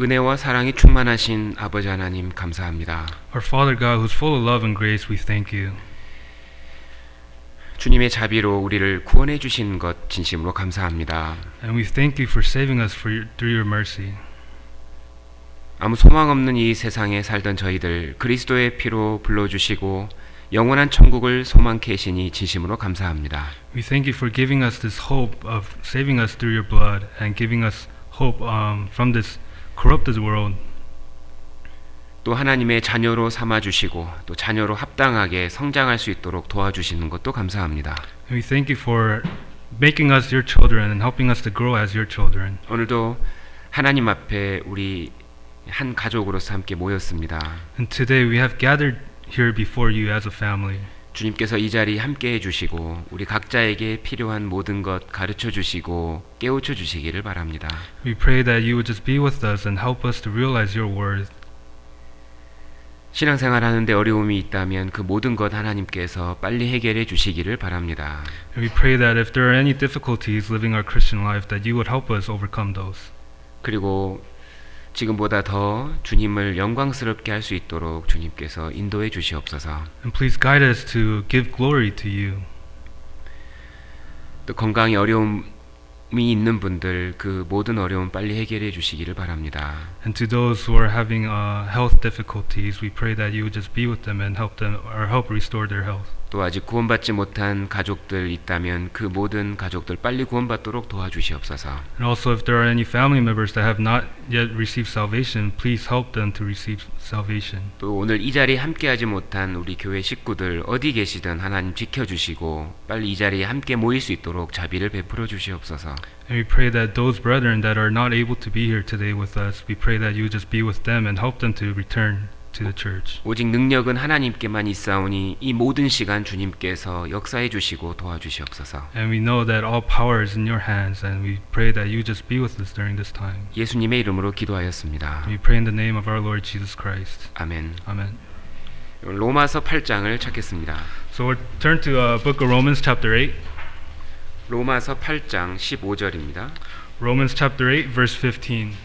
은혜와 사랑이 충만하신 아버지 하나님 감사합니다. Our Father God, who's full of love and grace, we thank you. 주님의 자비로 우리를 구원해 주신 것 진심으로 감사합니다. And we thank you for saving us through your mercy. 아무 소망 없는 이 세상에 살던 저희들 그리스도의 피로 불러주시고 영원한 천국을 소망케 하시니 진심으로 감사합니다. We thank you for giving us this hope of saving us through your blood and giving us hope from this corrupted world. 또 하나님의 자녀로 삼아주시고 또 자녀로 합당하게 성장할 수 있도록 도와주시는 것도 감사합니다. And we thank you for making us your children and helping us to grow as your children. 오늘도 하나님 앞에 우리 한 가족으로서 함께 모였습니다. And today we have gathered here before you as a family. 주님께서 이 자리 함께 해주시고 우리 각자에게 필요한 모든 것 가르쳐 주시고 깨우쳐 주시기를 바랍니다. We pray that you would just be with us and help us to realize your worth. 신앙생활 하는데 어려움이 있다면 그 모든 것 하나님께서 빨리 해결해 주시기를 바랍니다. And we pray that if there are any difficulties living our Christian life, that you would help us overcome those. 그리고 지금보다 더 주님을 영광스럽게 할 수 있도록 주님께서 인도해 주시옵소서. And please guide us to give glory to you. 또 건강에 어려움이 있는 분들 그 모든 어려움 빨리 해결해 주시기를 바랍니다. And to those who are having health difficulties, we pray that you would just be with them and help them or help restore their health. 또 아직 구원받지 못한 가족들 있다면 그 모든 가족들 빨리 구원받도록 도와주시옵소서. And also if there are any family members that have not yet received salvation, please help them to receive salvation. 또 오늘 이 자리에 함께하지 못한 우리 교회 식구들 어디 계시든 하나님 지켜주시고 빨리 이 자리에 함께 모일 수 있도록 자비를 베풀어 주시옵소서. And we pray that those brethren that are not able to be here today with us, we pray that you just be with them and help them to return to the church. 오직 능력은 하나님께만 있사오니 이 모든 시간 주님께서 역사해 주시고 도와주시옵소서. And we know that all power is in your hands, and we pray that you just be with us during this time. 예수님의 이름으로 기도하였습니다. We pray in the name of our Lord Jesus Christ. 아멘. Amen. 로마서 8장을 찾겠습니다. So we'll turn to book of Romans chapter 8. 로마서 8장 15절입니다. Romans chapter 8 verse 15.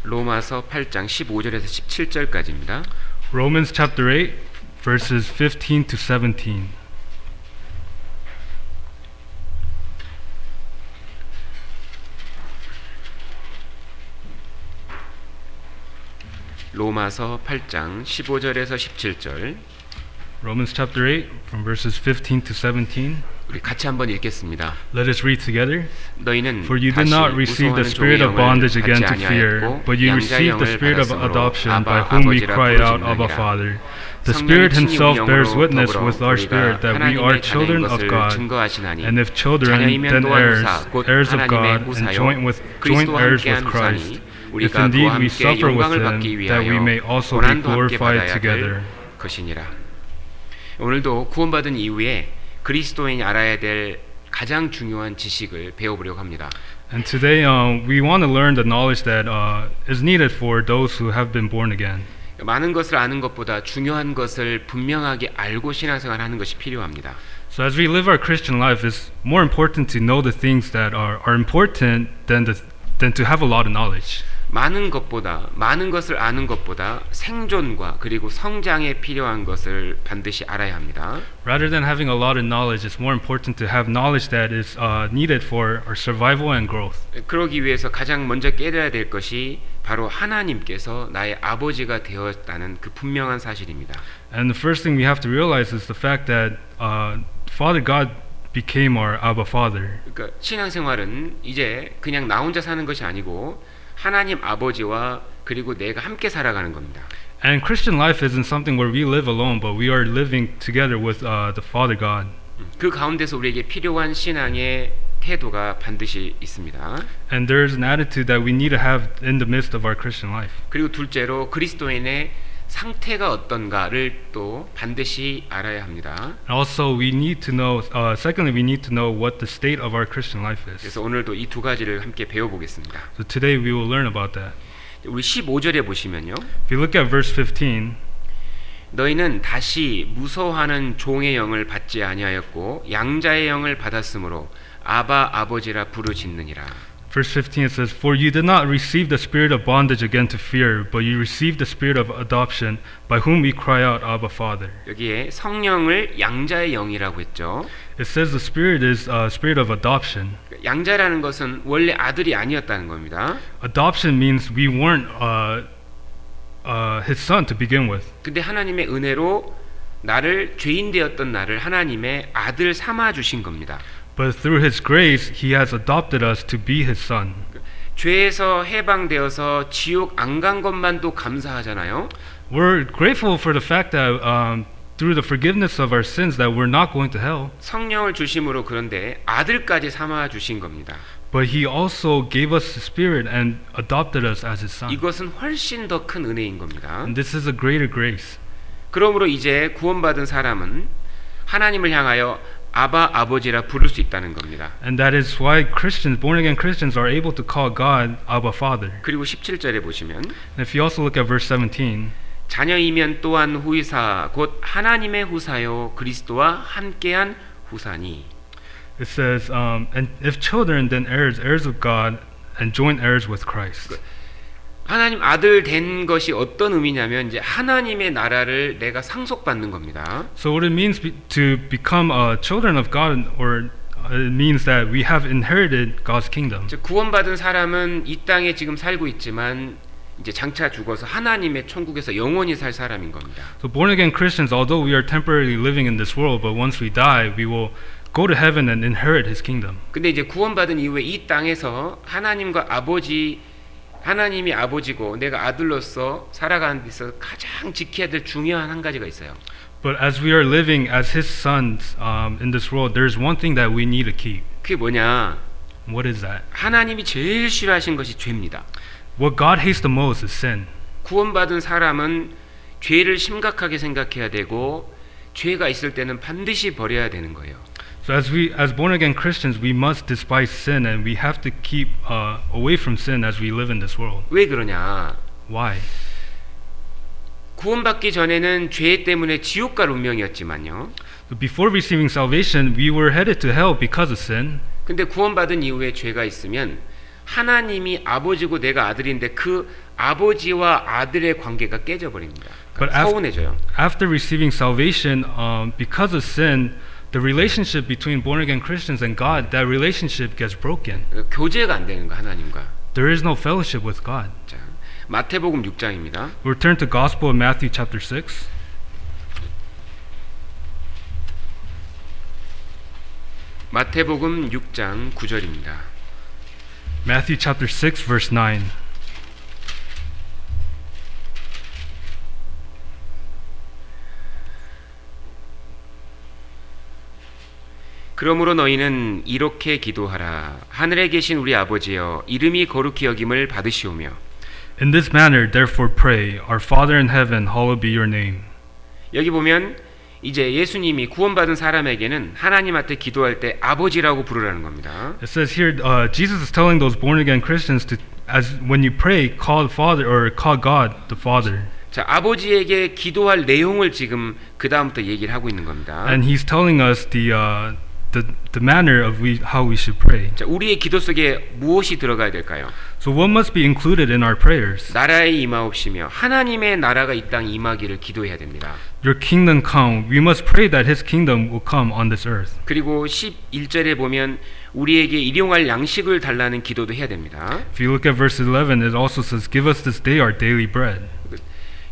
로마서 8장 15절에서 17절까지입니다. Romans chapter 8 verses 15 to 17. 로마서 8장 15절에서 17절 Romans chapter 8 from verses 15 to 17. 우리 같이 한번 읽겠습니다. Let us read together. 너희는 For you did 다시 not receive the 무소하는 spirit of 종의 bondage 영을 again 받지 to fear, 아니하였고 but you 양자의 received the 영을 spirit of 받았으므로 adoption, by 아바 whom we 아버지라 cry out, Abba 부르짖느니라. Father. The 성령이 Spirit 친히 Himself 우리 bears 영으로 witness 더불어 with our 우리가 spirit that we are 하나님의 children 자녀인 of 것을 God, 증거하시나니 and if children, 자녀이면 then 또한 heirs, 후사 곧 heirs of 하나님의 God, and 후사요 joint 그리스도와 heirs 함께한 with Christ. 후사니 If 우리가 indeed 그와 we 함께 suffer with 영광을 Him, 받기 that we may 위하여 also be 고난도 함께 glorified 받아야 together. 될 것이니라. 오늘도 구원받은 이후에 그리스도인이 알아야 될 가장 중요한 지식을 배워보려고 합니다. And today we want to learn the knowledge that is needed for those who have been born again. 많은 것을 아는 것보다 중요한 것을 분명하게 알고 신앙생활하는 것이 필요합니다. So as we live our Christian life, it's more important to know the things that are important than to have a lot of knowledge. 많은 것을 아는 것보다 생존과 그리고 성장에 필요한 것을 반드시 알아야 합니다. Rather than having a lot of knowledge, it's more important to have knowledge that is needed for our survival and growth. 그러기 위해서 가장 먼저 깨달아야 될 것이 바로 하나님께서 나의 아버지가 되었다는 그 분명한 사실입니다. And the first thing we have to realize is the fact that Father God became our Abba Father. 그러니까 신앙생활은 이제 그냥 나 혼자 사는 것이 아니고 하나님 아버지와 그리고 내가 함께 살아가는 겁니다. And Christian life isn't something where we live alone, but we are living together with the Father God. 그 가운데서 우리에게 필요한 신앙의 태도가 반드시 있습니다. And there is an attitude that we need to have in the midst of our Christian life. 그리고 둘째로 그리스도인의 상태가 어떤가를 또 반드시 알아야 합니다. And also we need to know secondly we need to know what the state of our Christian life is. 그래서 오늘도 이 두 가지를 함께 배워보겠습니다. So today we will learn about that. 우리 15절에 보시면요. If you look at verse 15, 너희는 다시 무서워하는 종의 영을 받지 아니하였고 양자의 영을 받았으므로 아바 아버지라 부르짖느니라. Verse 15 it says, "For you did not receive the spirit of bondage again to fear, but you received the spirit of adoption, by whom we cry out, Abba, Father." 여기에 성령을 양자의 영이라고 했죠. It says the spirit is a spirit of adoption. 양자라는 것은 원래 아들이 아니었다는 겁니다. Adoption means we weren't his son to begin with. 근데 하나님의 은혜로 나를 죄인 되었던 나를 하나님의 아들 삼아 주신 겁니다. But through his grace, he has adopted us to be his son. 죄에서 해방되어서 지옥 안 간 것만도 감사하잖아요. We're grateful for the fact that through the forgiveness of our sins that we're not going to hell. 성령을 주심으로 그런데 아들까지 삼아 주신 겁니다. But he also gave us the spirit and adopted us as his son. 이것은 훨씬 더 큰 은혜인 겁니다. And this is a greater grace. 그러므로 이제 구원받은 사람은 하나님을 향하여 아바 아버지라 부를 수 있다는 겁니다. And that is why Christians, born again Christians, are able to call God Abba Father. 그리고 17절에 보시면 And if you also look at verse 17, 자녀이면 또한 후이사 곧 하나님의 후사요 그리스도와 함께한 후사니. it says, and if children, then heirs, heirs of God, and joint heirs with Christ. 하나님 아들 된 것이 어떤 의미냐면 이제 하나님의 나라를 내가 상속받는 겁니다. So what it means to become children of God, or it means that we have inherited God's kingdom. 즉 구원받은 사람은 이 땅에 지금 살고 있지만 이제 장차 죽어서 하나님의 천국에서 영원히 살 사람인 겁니다. So born again Christians, although we are temporarily living in this world, but once we die, we will go to heaven and inherit His kingdom. 근데 이제 구원받은 이후에 이 땅에서 하나님이 아버지고 내가 아들로서 살아가는 데 있어서 가장 지켜야 될 중요한 한 가지가 있어요. But as we are living as His sons in this world, there's one thing that we need to keep. 그게 뭐냐? What is that? 하나님이 제일 싫어하신 것이 죄입니다. What God hates the most is sin. 구원받은 사람은 죄를 심각하게 생각해야 되고 죄가 있을 때는 반드시 버려야 되는 거예요. So as born again Christians, we must despise sin, and we have to keep away from sin as we live in this world. 왜 그러냐? Why? 구원받기 전에는 죄 때문에 지옥 갈 운명이었지만요. So before receiving salvation, we were headed to hell because of sin. 근데 구원받은 이후에 죄가 있으면 하나님이 아버지고 내가 아들인데 그 아버지와 아들의 관계가 깨져버립니다. 그러니까 서운해져요. After receiving salvation, because of sin, the relationship between born again Christians and God, that relationship gets broken. 교제가 안 되는 거 하나님과. There is no fellowship with God. 자, 마태복음 6장입니다. We'll turn to Gospel of Matthew chapter 6. 마태복음 6장 9절입니다. Matthew chapter 6 verse 9. 그러므로 너희는 이렇게 기도하라. 하늘에 계신 우리 아버지여, 이름이 거룩히 여김을 받으시오며. In this manner, therefore pray, Our Father in heaven, hallowed be your name. 여기 보면 이제 예수님이 구원받은 사람에게는 하나님한테 기도할 때 아버지라고 부르라는 겁니다. It says here, Jesus is telling those born again Christians to, as when you pray, call Father or call God the Father. 자, 아버지에게 기도할 내용을 지금 그 다음부터 얘기를 하고 있는 겁니다. And He's telling us the manner of how we should pray. 자, 우리의 기도 속에 무엇이 들어가야 될까요? So what must be included in our prayers? 나라의 임하옵시며 하나님의 나라가 이 땅 임하기를 기도해야 됩니다. Your kingdom come. We must pray that His kingdom will come on this earth. 그리고 11절에 보면 우리에게 일용할 양식을 달라는 기도도 해야 됩니다. If you look at verse 11, it also says, "Give us this day our daily bread."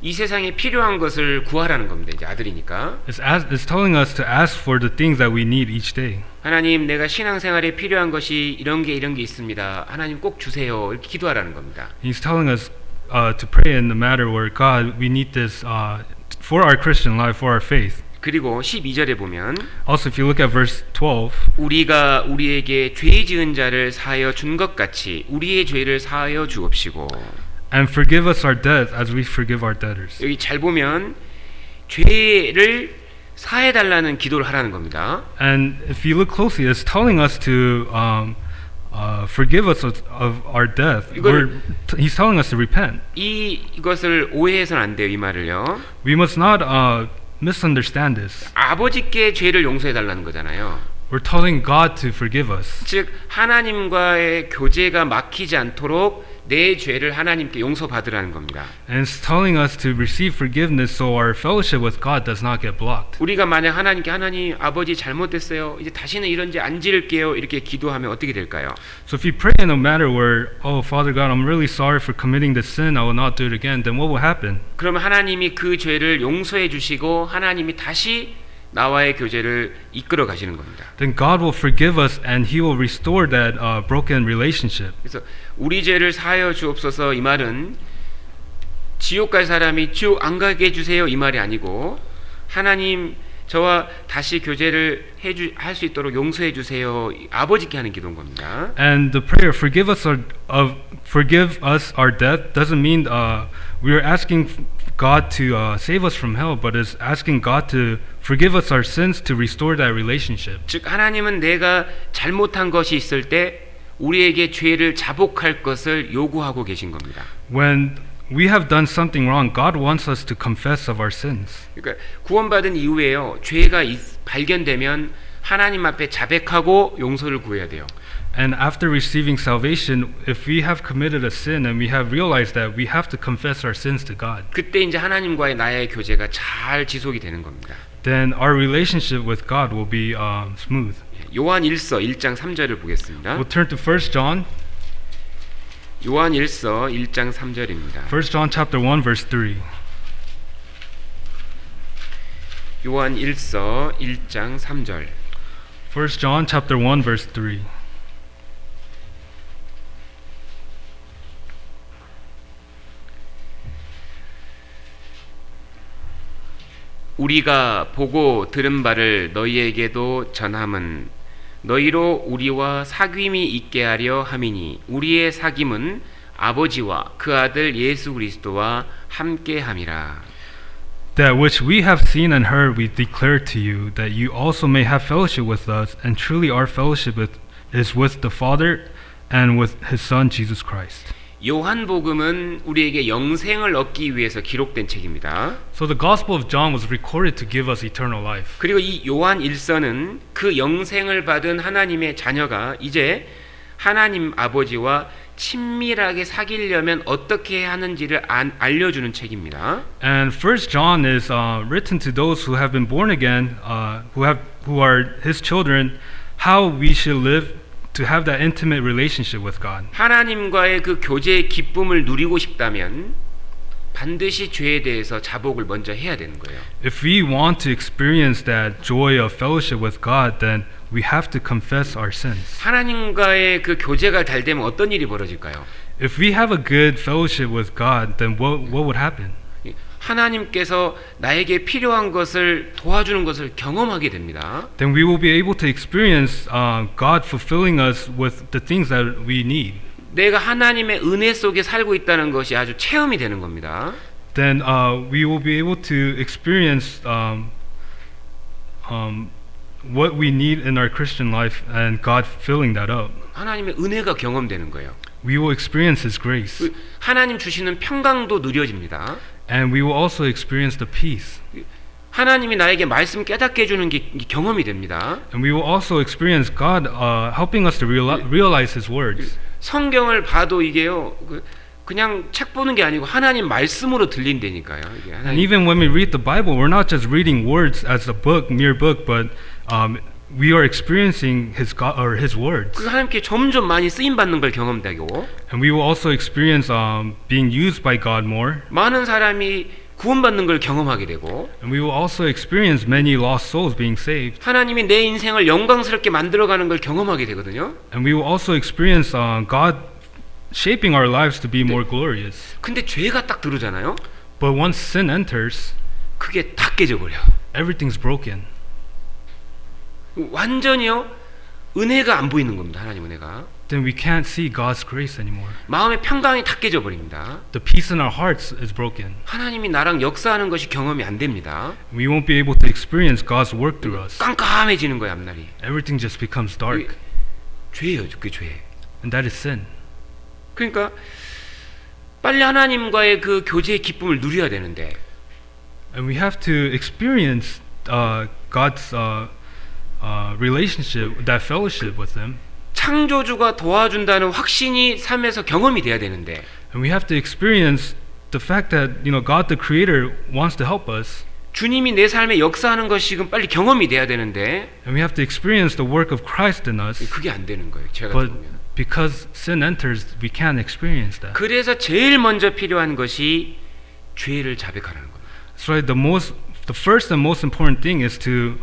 이 세상에 필요한 것을 구하라는 겁니다. 이제 아들이니까. It's telling us to ask for the things that we need each day. 하나님, 내가 신앙생활에 필요한 것이 이런 게 있습니다. 하나님 꼭 주세요. 이렇게 기도하라는 겁니다. He's telling us to pray in the matter where God, we need this for our Christian life, for our faith. 그리고 12절에 보면 Also, if you look at verse 12, 우리가 우리에게 죄 지은 자를 사하여 준 것 같이 우리의 죄를 사하여 주옵시고. and forgive us our debts as we forgive our debtors. 여기 잘 보면 죄를 사해 달라는 기도를 하라는 겁니다. And if you look closely, it's telling us to forgive us of our death. He's telling us to repent. 이것을 오해해서는 안 돼요. 이 말을요. We must not misunderstand this. 아버지께 죄를 용서해 달라는 거잖아요. We're telling God to forgive us. 즉 하나님과의 교제가 막히지 않도록 내 죄를 하나님께 용서받으라는 겁니다. And it's telling us to receive forgiveness so our fellowship with God does not get blocked. 우리가 만약 하나님께 하나님 아버지 잘못됐어요. 이제 다시는 이런 죄 안 지을게요. 이렇게 기도하면 어떻게 될까요? So if you pray in a matter where, oh, Father God, I'm really sorry for committing this sin, I will not do it again, then what will happen? 그러면 하나님이 그 죄를 용서해 주시고 하나님이 다시 나와의 교제를 이끌어 가시는 겁니다. Then God will forgive us and He will restore that broken relationship. 그래서 우리 죄를 사하여 주옵소서 이 말은 지옥 갈 사람이 지옥 안 가게 해주세요 이 말이 아니고 하나님 저와 다시 교제를 할 수 있도록 용서해 주세요 아버지께 하는 기도인 겁니다. And the prayer, forgive us our death, doesn't mean we are asking God to save us from hell, but is asking God to forgive us our sins to restore that relationship. 즉 하나님은 내가 잘못한 것이 있을 때 우리에게 죄를 자복할 것을 요구하고 계신 겁니다. When we have done something wrong, God wants us to confess of our sins. 그러니까 구원받은 이후에요 죄가 발견되면 하나님 앞에 자백하고 용서를 구해야 돼요. And after receiving salvation, if we have committed a sin and we have realized that, we have to confess our sins to God. 그때 이제 하나님과의 나의 교제가 잘 지속이 되는 겁니다. Then our relationship with God will be smooth. 요한 1서 1장 3절을 보겠습니다. We'll turn to 1 John. 요한 1서 1장 3절입니다. 1 John chapter 1 verse 3. 요한 1서 1장 3절. 1 John chapter 1 verse 3. 우리가 보고 들은 바를 너희에게도 전함은 너희로 우리와 사귐이 있게 하려 함이니 우리의 사귐은 아버지와 그 아들 예수 그리스도와 함께함이라. That which we have seen and heard we declare to you, that you also may have fellowship with us, and truly our fellowship is with the Father and with His Son Jesus Christ. 요한복음은 우리에게 영생을 얻기 위해서 기록된 책입니다. So the Gospel of John was recorded to give us eternal life. 그리고 이 요한 1서는 그 영생을 받은 하나님의 자녀가 이제 하나님 아버지와 친밀하게 사귀려면 어떻게 하는지를 알려주는 책입니다. And First John is written to those who have been born again, who are His children, how we should live to have that intimate relationship with God. 하나님과의 그 교제의 기쁨을 누리고 싶다면 반드시 죄에 대해서 자복을 먼저 해야 되는 거예요. If we want to experience that joy of fellowship with God, then we have to confess our sins. 하나님과의 그 교제가 잘 되면 어떤 일이 벌어질까요? If we have a good fellowship with God, then what would happen? 하나님께서 나에게 필요한 것을 도와주는 것을 경험하게 됩니다. Then we will be able to experience God fulfilling us with the things that we need. 내가 하나님의 은혜 속에 살고 있다는 것이 아주 체험이 되는 겁니다. Then we will be able to experience what we need in our Christian life and God filling that up. 하나님의 은혜가 경험되는 거예요. We will experience His grace. 하나님 주시는 평강도 누려집니다. And we will also experience the peace. 하나님이 나에게 말씀 깨닫게 해주는 게 경험이 됩니다. And we will also experience God helping us to realize His words. 성경을 봐도 이게요, 그냥 책 보는 게 아니고 하나님 말씀으로 들린다니까요. 이게 And even when we read the Bible, we're not just reading words as a book, mere book, but we are experiencing His God or His words. 그 하나님께 점점 많이 쓰임 받는 걸 경험되고, And we will also experience being used by God more. 많은 사람이 구원받는 걸 경험하게 되고, And we will also experience many lost souls being saved. 하나님이 내 인생을 영광스럽게 만들어가는 걸 경험하게 되거든요. And we will also experience God shaping our lives to be more glorious. 근데 죄가 딱 들어오잖아요. But once sin enters, 그게 다 깨져버려. everything's broken. 완전히요, 은혜가 안 보이는 겁니다. 하나님 은혜가. Then we can't see God's grace anymore. 마음의 평강이 다 깨져버립니다. The peace in our hearts is broken. 하나님이 나랑 역사하는 것이 경험이 안 됩니다. We won't be able to experience God's work through us. 깜깜해지는 거예요, 앞날이. Everything just becomes dark. 죄예요, 그게 죄. And that is sin. 그러니까 빨리 하나님과의 그 교제의 기쁨을 누려야 되는데, And we have to experience God's relationship, that fellowship with Him. 창조주가 도와준다는 확신이 삶에서 경험이 돼야 되는데 And we have to experience the fact that God the Creator wants to help us. 주님이 내 삶에 역사하는 것이 지금 빨리 경험이 돼야 되는데 And we have to experience the work of Christ in us. 그게 안 되는 거예요. 제가 But 보면. because sin enters, we can't experience that. 그래서 제일 먼저 필요한 것이 죄를 자백하라는 겁니다. So the first and most important thing is to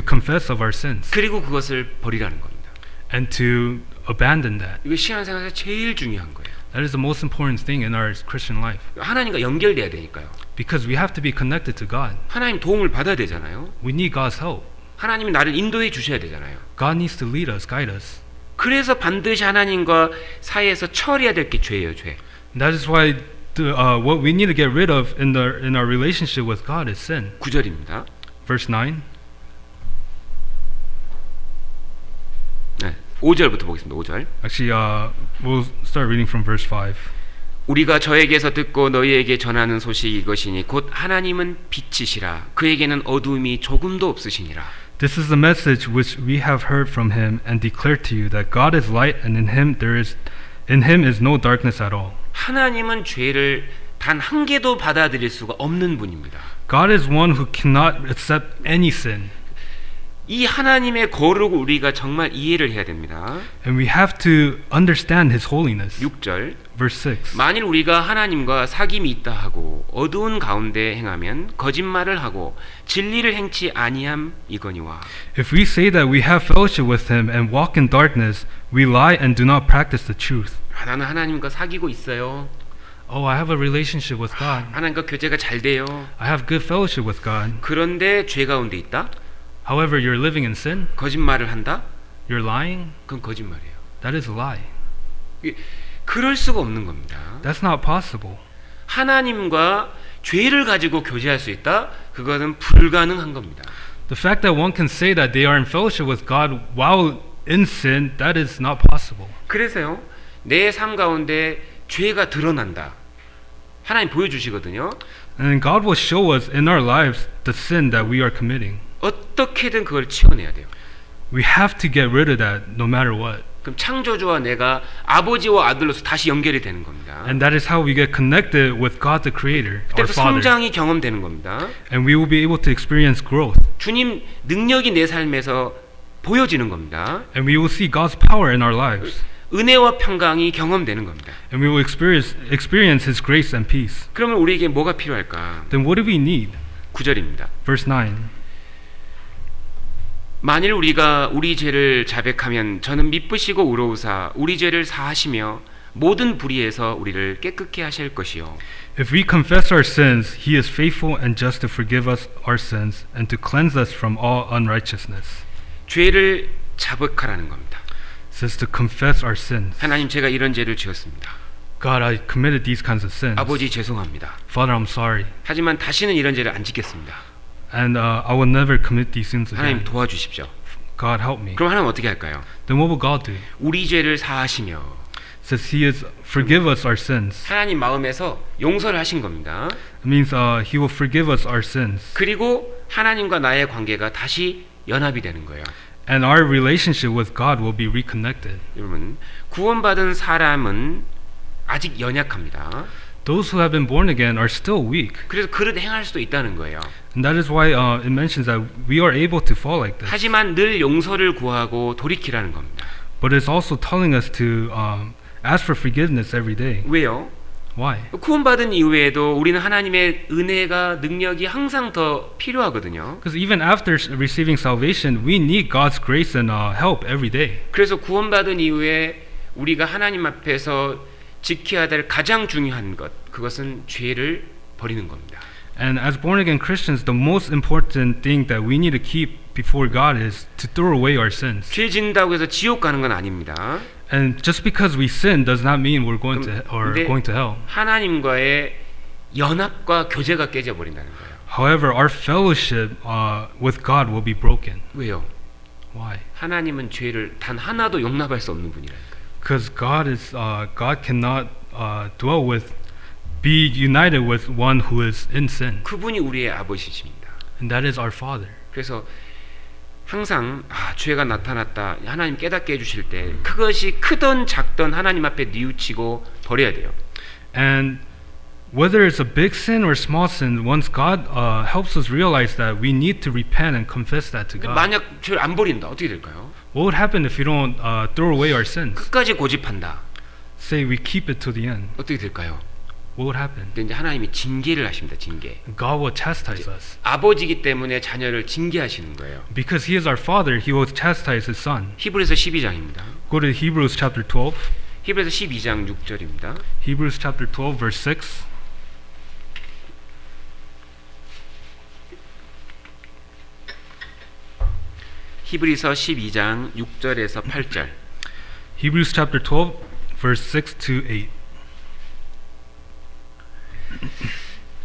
confess of our sins 그리고 그것을 버리라는 겁니다. and to abandon that. 이게 신앙생활에서 제일 중요한 거예요. That is the most important thing in our Christian life. 하나님과 연결돼야 되니까요. Because we have to be connected to God. 하나님 도움을 받아야 되잖아요. We need God's help. 하나님이 나를 인도해 주셔야 되잖아요. God needs to lead us, guide us. 그래서 반드시 하나님과 사이에서 처리해야 될 게 죄예요, 죄. And that is why what we need to get rid of in our relationship with God is sin. 9절입니다. Verse 9. 네, 5절부터 보겠습니다. 5절. Actually, we'll start reading from verse 5. 우리가 저에게서 듣고 너희에게 전하는 소식이 이것이니 곧 하나님은 빛이시라 그에게는 어두움이 조금도 없으시니라. This is the message which we have heard from him and declare to you that God is light and in him is no darkness at all. 하나님은 죄를 단 한 개도 받아들일 수가 없는 분입니다. God is one who cannot accept any sin. 이 하나님의 거룩을 우리가 정말 이해를 해야 됩니다. And we have to understand his holiness. 6절. Verse 6. 만일 우리가 하나님과 사귐이 있다 하고 어두운 가운데 행하면 거짓말을 하고 진리를 행치 아니함 이거니와. If we say that we have fellowship with him and walk in darkness, we lie and do not practice the truth. 나는 하나님과 사귀고 있어요. Oh, I have a relationship with God. 하나님과 교제가 잘 돼요. I have good fellowship with God. 그런데 죄 가운데 있다? However, you're living in sin, 거짓말을 한다? you're lying, 그건 거짓말이에요. that is a lie. 그럴 수가 없는 겁니다. That's not possible. 하나님과 죄를 가지고 교제할 수 있다? 그것은 불가능한 겁니다. The fact that one can say that they are in fellowship with God while in sin, that is not possible. 그래서요, 내 삶 가운데 죄가 드러난다. 하나님 보여주시거든요. And God will show us in our lives the sin that we are committing. 어떻게든 그걸 치워내야 돼요. We have to get rid of that no matter what. 그럼 창조주와 내가 아버지와 아들로서 다시 연결이 되는 겁니다. And that is how we get connected with God the Creator, our 그때부터 Father. 성장이 경험되는 겁니다. And we will be able to experience growth. 주님 능력이 내 삶에서 보여지는 겁니다. And we will see God's power in our lives. 은혜와 평강이 경험되는 겁니다. And we will experience His grace and peace. 그러면 우리에게 뭐가 필요할까? Then what do we need? 9절입니다. Verse 9. 만일 우리가 우리 죄를 자백하면 저는 미쁘시고 의로우사 우리 죄를 사하시며 모든 불의에서 우리를 깨끗게 하실 것이요. If we confess our sins, He is faithful and just to forgive us our sins and to cleanse us from all unrighteousness. 죄를 자백하라는 겁니다. It says to confess our sins. 하나님 제가 이런 죄를 지었습니다. God, I committed these kinds of sins. 아버지 죄송합니다. Father, I'm sorry. 하지만 다시는 이런 죄를 안 짓겠습니다. And I will never commit these sins 하나님 again. 도와주십시오. God, help me. 그럼 하나님 어떻게 할까요? Then what will God do? 우리 죄를 사하시며 It says He is forgive us our sins. 하나님 마음에서 용서를 하신 겁니다. It means He will forgive us our sins. 그리고 하나님과 나의 관계가 다시 연합이 되는 거예요. And our relationship with God will be reconnected. 여러분, 구원받은 사람은 아직 연약합니다. Those who have been born again are still weak. 그래서 그릇 행할 수도 있다는 거예요. And that is why it mentions that we are able to fall like this. 하지만 늘 용서를 구하고 돌이키라는 겁니다. But it's also telling us to ask for forgiveness every day. 왜요? Why? 구원받은 이후에도 우리는 하나님의 은혜가 능력이 항상 더 필요하거든요. Because even after receiving salvation, we need God's grace and help every day. 그래서 구원받은 이후에 우리가 하나님 앞에서 지켜야 될 가장 중요한 것, 그것은 죄를 버리는 겁니다. And as born again Christians, the most important thing that we need to keep before God is to throw away our sins. 죄 짓는다고 해서 지옥 가는 건 아닙니다. And just because we sin does not mean we're going to 근데 going to hell. 하나님과의 연합과 교제가 깨져 버린다는 거예요. However, our fellowship with God will be broken. 왜요? Why? 하나님은 죄를 단 하나도 용납할 수 없는 분이라니까요. Because God cannot be united with one who is in sin, 그분이 우리의 아버지십니다. and that is our Father. 그래서 항상 죄가 나타났다 하나님 깨닫게 해주실 때 그것이 크던 작던 하나님 앞에 뉘우치고 버려야 돼요. And whether it's a big sin or small sin, once God helps us realize that, we need to repent and confess that to God. 만약 죄를 안 버린다 어떻게 될까요? What would happen if we don't throw away our sins? 끝까지 고집한다 Say we keep it to the end. 어떻게 될까요? What would happen? 근데 이제 하나님이 징계를 하십니다. 징계. God will chastise us. 아버지이기 때문에 자녀를 징계하시는 거예요. Because He is our Father, He will chastise His Son. 히브리서 12장입니다. Go to Hebrews chapter 12. 히브리서 12장 6절입니다. Hebrews chapter 12 verse 6. 히브리서 12장 6절에서 8절. Hebrews chapter 12 verse 6 to 8.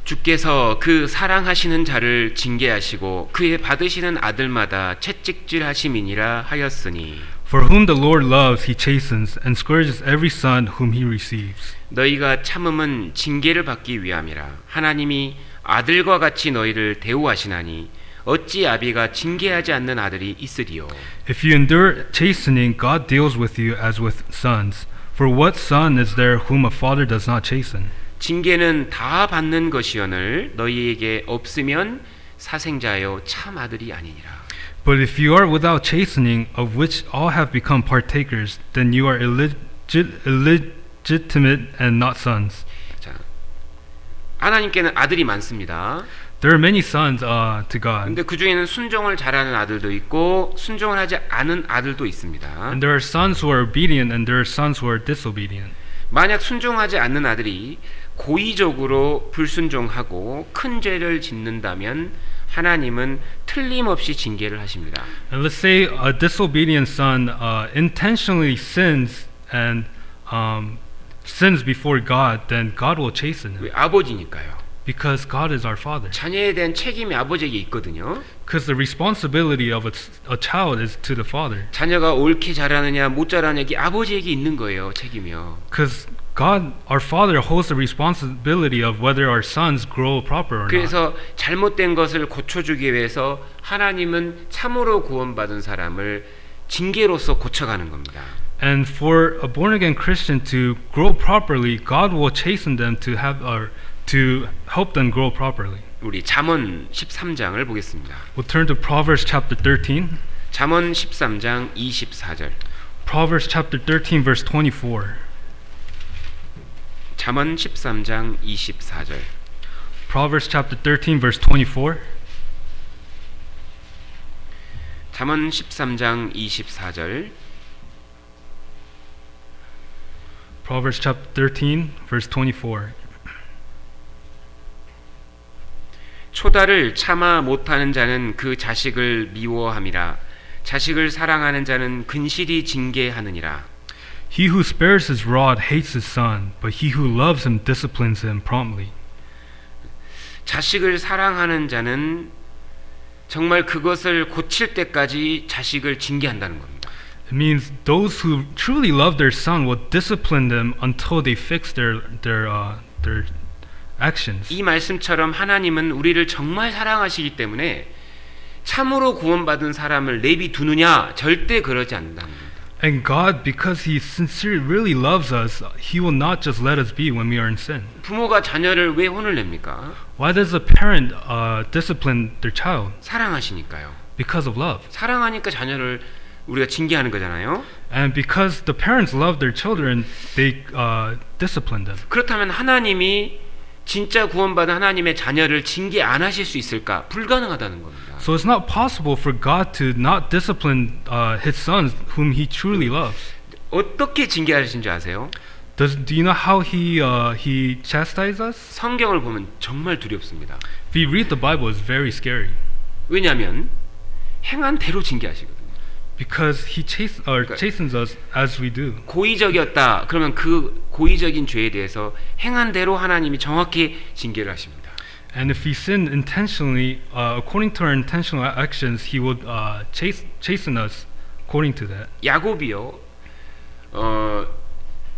주께서 그 사랑하시는 자를 징계하시고 그의 받으시는 아들마다 채찍질하심이니라 하였으니 For whom the Lord loves, He chastens, and scourges every son whom He receives. 너희가 참음은 징계를 받기 위함이라. 하나님이 아들과 같이 너희를 대우하시나니 어찌 아비가 징계하지 않는 아들이 있으리요. If you endure chastening, God deals with you as with sons. For what son is there whom a father does not chasten? 징계는 다 받는 것이오늘 너희에게 없으면 사생자여 참 아들이 아니니라. But if you are without chastening, of which all have become partakers, then you are illegitimate and not sons. 자, 하나님께는 아들이 많습니다. There are many sons to God, 근데 그 중에는 순종을 잘하는 아들도 있고 순종을 하지 않은 아들도 있습니다. and there are sons who are obedient, and there are sons who are disobedient. 만약 순종하지 않는 아들이 고의적으로 불순종하고 큰 죄를 짓는다면 하나님은 틀림없이 징계를 하십니다. And let's say a disobedient son intentionally sins and sins before God, then God will chasten him. 왜? 아버지니까요. Because God is our Father. 자녀에 대한 책임이 아버지에게 있거든요. Because the responsibility of a child is to the father. 자녀가 옳게 자라느냐 못 자라느냐 이게 아버지에게 있는 거예요. 책임이요. Because God, our Father, holds the responsibility of whether our sons grow proper or not. 그래서 잘못된 것을 고쳐주기 위해서 하나님은 참으로 구원받은 사람을 징계로서 고쳐가는 겁니다. And for a born-again Christian to grow properly, God will chasten them to help them grow properly. 우리 잠언 13장을 보겠습니다. We'll turn to Proverbs chapter 13. 잠언 13장 24절. Proverbs chapter 13 verse 24. 잠언 13장 24절. Proverbs chapter 13 verse 24. 잠언 13장 24절. Proverbs chapter 13 verse 24. 초다를 참아 못하는 자는 그 자식을 미워함이라. 자식을 사랑하는 자는 근실히 징계하느니라. He who spares his rod hates his son, but he who loves him disciplines him promptly. 자식을 사랑하는 자는 정말 그것을 고칠 때까지 자식을 징계한다는 겁니다. It means those who truly love their son will discipline them until they fix their actions. 이 말씀처럼 하나님은 우리를 정말 사랑하시기 때문에 참으로 구원받은 사람을 내비 두느냐 절대 그러지 않는다는 겁니다. And God, because He sincerely really loves us, He will not just let us be when we are in sin. 부모가 자녀를 왜 혼을 냅니까? Why does a parent discipline their child? 사랑하시니까요. Because of love. 사랑하니까 자녀를 우리가 징계하는 거잖아요. And because the parents love their children, they discipline them. 그렇다면 하나님이 진짜 구원받은 하나님의 자녀를 징계 안 하실 수 있을까? 불가능하다는 겁니다. So it's not possible for God to not discipline His sons whom He truly loves. 어떻게 징계하시는지 아세요? Do you know how He chastises us? 성경을 보면 정말 두렵습니다. If you read the Bible, it's very scary. 왜냐하면 행한 대로 징계하시거든요. Because He chastens us as we do. 고의적이었다. 그러면 그 고의적인 죄에 대해서 행한 대로 하나님이 정확히 징계를 하십니다. And if we sin intentionally, according to our intentional actions, He would chasten us according to that. 야곱이요,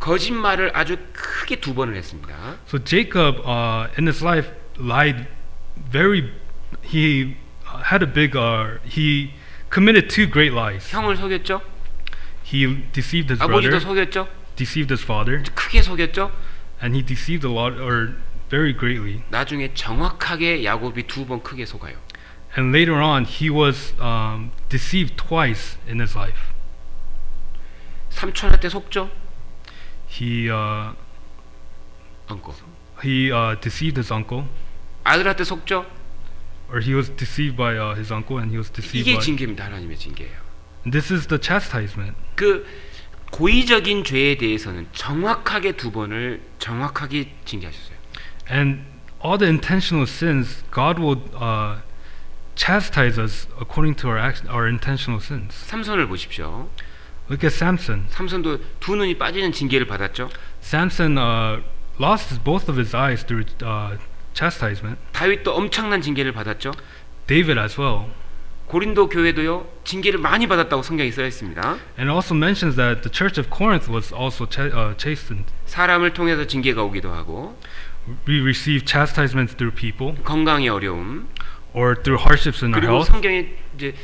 거짓말을 아주 크게 2번을 했습니다. So Jacob, in his life, lied very. He had a big. He committed two great lies. 형을 속였죠? He deceived his 아버지도 brother, 속였죠? deceived his father, 크게 속였죠? and he deceived a lot, or very greatly. 나중에 정확하게 야곱이 2번 크게 속아요. And later on, he was deceived twice in his life. 삼촌한테 속죠? He 엉고. deceived his uncle, 아들한테 속죠? or he was deceived by his uncle, and he was deceived 이게 by. 징계입니다. 하나님의 징계예요. This is the chastisement. 그 고의적인 죄에 대해서는 정확하게 2번을 정확하게 징계하셨어요. And all the intentional sins, God will chastise us according to our intentional sins. 삼손을 보십시오. Look at Samson. 삼손도 2 눈이 빠지는 징계를 받았죠. Samson lost both of his eyes through chastisement. 다윗도 엄청난 징계를 받았죠. David as well. 고린도 교회도요 징계를 많이 받았다고 성경에 써 있습니다. And it also mentions that the church of Corinth was also chastened. 사람을 통해서 징계가 오기도 하고 We receive chastisements through people, 건강의 어려움 or through hardships in our 그리고 health, 성경의 이제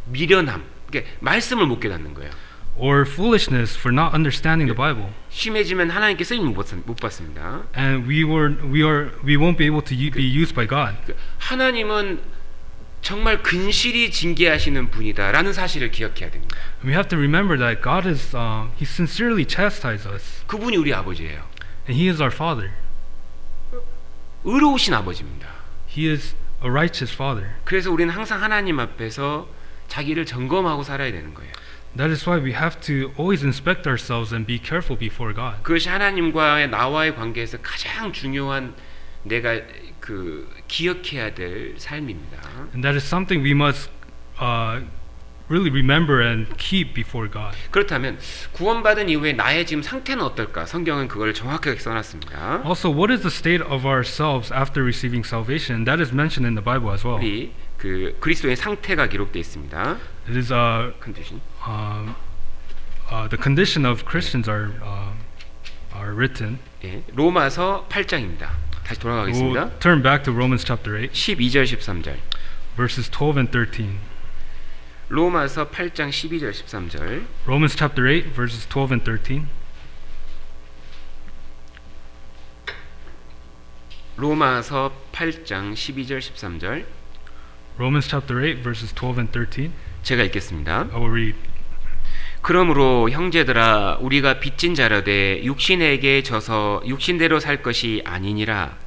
미련함, 그러니까 말씀을 못 깨닫는 거예요. or foolishness for not understanding the Bible. 심해지면 하나님께 쓰임 못 받습니다. And we won't be able to be used by God. 하나님은 정말 근실히 징계하시는 분이다라는 사실을 기억해야 됩니다. We have to remember that God is He sincerely chastises us, 그분이 우리 아버지예요. and He is our Father. 의로우신 아버지입니다. He is a righteous Father. 그래서 우리는 항상 하나님 앞에서 자기를 점검하고 살아야 되는 거예요. That is why we have to always inspect ourselves and be careful before God. 그것이 하나님과의 나와의 관계에서 가장 중요한 내가 기억해야 될 삶입니다. And that is something we must really remember and keep before God. 그렇다면 구원받은 이후에 나의 지금 상태는 어떨까? 성경은 그걸 정확하게 써놨습니다. Also, what is the state of ourselves after receiving salvation? That is mentioned in the Bible as well. 우리 그리스도의 상태가 기록되어 있습니다. It is 컨디션. the condition of Christians are written. 예, 로마서 8장입니다. 다시 돌아가겠습니다. We'll turn back to Romans chapter 8, 12절 13절. verses 12 and 13. 로마서 8장 12절 13절. Romans chapter 8, verses 12 and 13. 로마서 8장 12절 13절. Romans chapter 8, verses 12 and 13. 제가 읽겠습니다. I will read. 그러므로 형제들아 우리가 빚진 자라되 육신에게 져서 육신대로 살 것이 아니니라.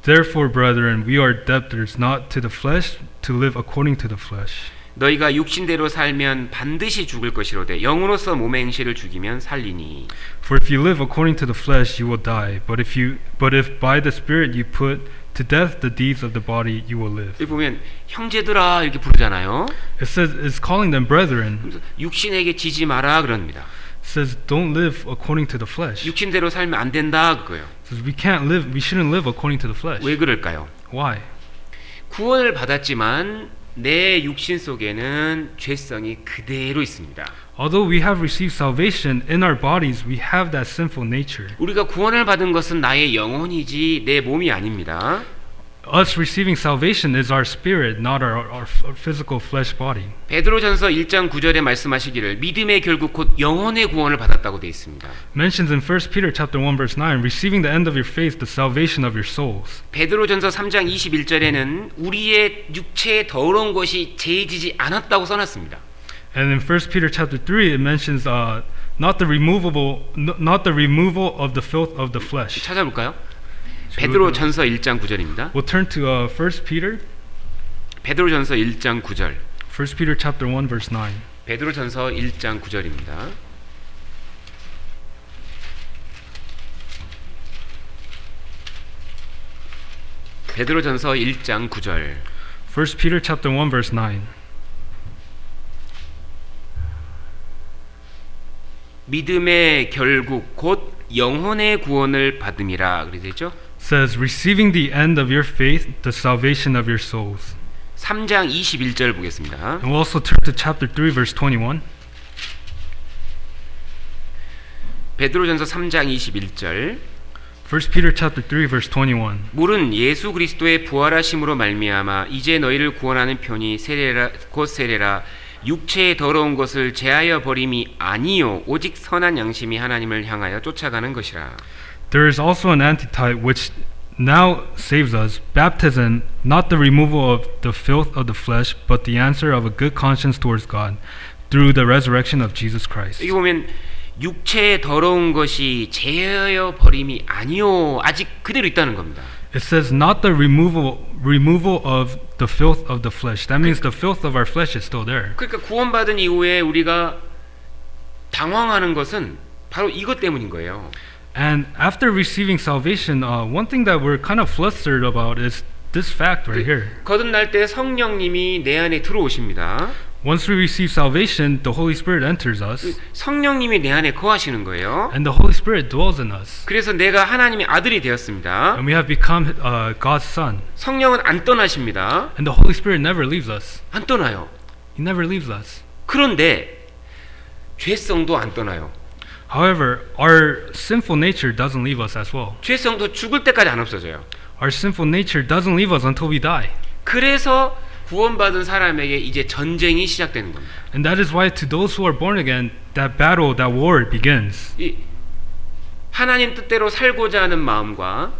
Therefore, brethren, we are debtors not to the flesh to live according to the flesh. 너희가 육신대로 살면 반드시 죽을 것이로되 영으로서 몸의 행실을 죽이면 살리니. For if you live according to the flesh, you will die. But if by the Spirit you put to death the deeds of the body, you will live. 여기 보면 형제들아 이렇게 부르잖아요. It says it's calling them brethren. 그래서 육신에게 지지 마라 그럽니다. It says don't live according to the flesh. 육신대로 살면 안 된다 그거예요. It says we shouldn't live according to the flesh. 왜 그럴까요? Why? 구원을 받았지만 내 육신 속에는 죄성이 그대로 있습니다. Although we have received salvation, in our bodies we have that sinful nature. 우리가 구원을 받은 것은 나의 영혼이지 내 몸이 아닙니다. Us receiving salvation is our spirit, not our physical flesh body. 베드로전서 1장 9절에 말씀하시기를 믿음의 결국 곧 영혼의 구원을 받았다고 되어 있습니다. Mentions in 1 Peter chapter 1 verse 9, receiving the end of your faith, the salvation of your souls. 베드로전서 3장 21절에는 우리의 육체에 더러운 것이 제해지지 않았다고 써놨습니다. And in 1 Peter chapter 3 it mentions not the removal of the filth of the flesh. 찾아볼까요? 베드로전서 1장 9절입니다. We'll turn to 1 Peter. 베드로전서 1장 9절. 1 Peter chapter 1 verse 9. 베드로전서 1장 9절입니다. 베드로전서 1장 9절. 1 Peter chapter 1 verse 9. 믿음의 결국 곧 영혼의 구원을 받음이라 그래 되죠? Says receiving the end of your faith, the salvation of your souls. 3장 21절 보겠습니다. And we'll also turn to chapter 3 verse 21. 베드로전서 3장 21절. 1 Peter chapter 3 verse 21. 물은 예수 그리스도의 부활하심으로 말미암아 이제 너희를 구원하는 편이 세례라 곧 세례라 육체의 더러운 것을 제하여 버림이 아니요 오직 선한 양심이 하나님을 향하여 쫓아가는 것이라. There is also an antitype which now saves us, baptism, not the removal of the filth of the flesh, but the answer of a good conscience towards God through the resurrection of Jesus Christ. 여기 보면 육체의 더러운 것이 제하여 버림이 아니요 아직 그대로 있다는 겁니다. It says not the removal of the filth of the flesh. That means the filth of our flesh is still there. 그러니까 구원받은 이후에 우리가 당황하는 것은 바로 이것 때문인 거예요. And after receiving salvation, one thing that we're kind of flustered about is this fact right here. 거듭날 때 성령님이 내 안에 들어오십니다. Once we receive salvation, the Holy Spirit enters us, 성령님이 내 안에 거하시는 거예요. and the Holy Spirit dwells in us. 그래서 내가 하나님의 아들이 되었습니다. And we have become God's son. 성령은 안 떠나십니다. And the Holy Spirit never leaves us. 안 떠나요. He never leaves us. 그런데 죄성도 안 떠나요. However, our sinful nature doesn't leave us as well. 죄성도 죽을 때까지 안 없어져요. Our sinful nature doesn't leave us until we die. 그래서 구원받은 사람에게 이제 전쟁이 시작되는 겁니다. And that is why to those who are born again, that battle, that war begins. 이 하나님 뜻대로 살고자 하는 마음과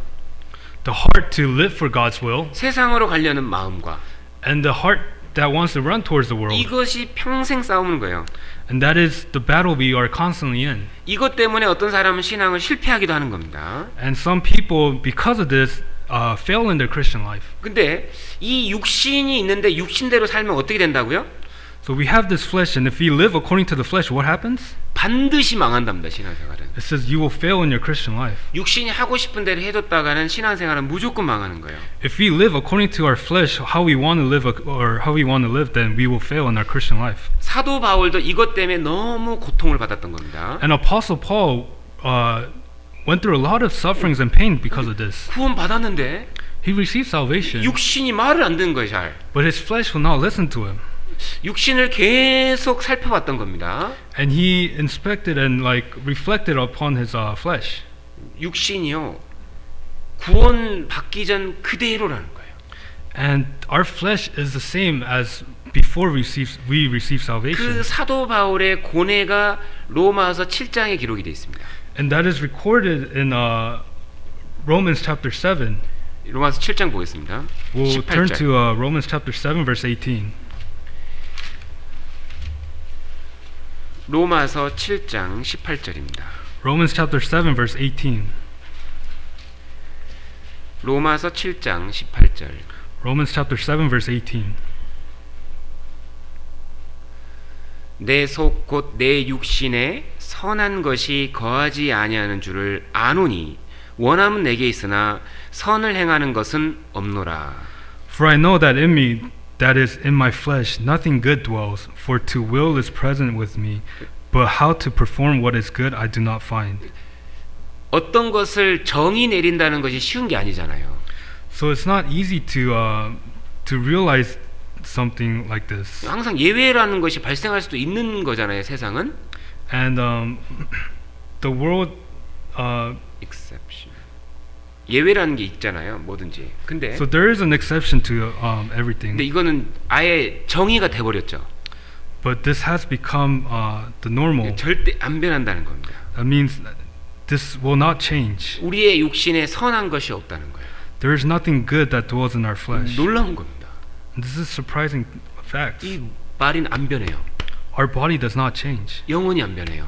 The heart to live for God's will, 세상으로 가려는 마음과 and the heart that wants to run towards the world. 이것이 평생 싸우는 거예요. And that is the battle we are constantly in. 이것 때문에 어떤 사람은 신앙을 실패하기도 하는 겁니다. And some people, because of this, fail in their Christian life. 근데 이 육신이 있는데 육신대로 살면 어떻게 된다고요? So we have this flesh, and if we live according to the flesh, what happens? 반드시 망한답니다. 신앙생활은. It says you will fail in your Christian life. 육신이 하고 싶은 대로 해줬다가는 신앙생활은 무조건 망하는 거예요. If we live according to our flesh, how we want to live, or how we want to live, then we will fail in our Christian life. 사도 바울도 이것 때문에 너무 고통을 받았던 겁니다. And Apostle Paul went through a lot of sufferings and pain because of this. 구원 받았는데 He received salvation, 육신이 말을 안 듣는 거예요. 잘. but his flesh will not listen to him. 육신을 계속 살펴봤던 겁니다. And he inspected and reflected upon his flesh. 육신이요 구원 받기 전 그대로라는 거예요. And our flesh is the same as before we receive salvation. 그 사도 바울의 고뇌가 로마서 7장에 기록이 되어 있습니다. And that is recorded in Romans chapter 7. 로마서 7장 보겠습니다. We'll turn 18절. to Romans chapter 7 verse 18. 로마서 7장 18절입니다. Romans chapter 7 verse 18. 로마서 7장 18절. Romans chapter 7 verse 18. 내 속 곧 내 육신에 선한 것이 거하지 아니하는 줄을 아노니 원함은 내게 있으나 선을 행하는 것은 없노라. For I know that in me, that is in my flesh, nothing good dwells, for to will is present with me, but how to perform what is good I do not find. 어떤 것을 정의 내린다는 것이 쉬운 게 아니잖아요. So it's not easy to realize something like this. 항상 예외라는 것이 발생할 수도 있는 거잖아요. 세상은 And the world exception. 예외라는 게 있잖아요. 뭐든지. 근데 so there is an exception to everything. 근데 이거는 아예 정의가 돼 버렸죠. But this has become the normal. 절대 안 변한다는 겁니다. That means this will not change. 우리의 육신에 선한 것이 없다는 거예요. There is nothing good that dwells in our flesh. 놀라운 겁니다. And this is surprising fact. 이 말은 안 변해요. Our body does not change. 영혼이 안 변해요.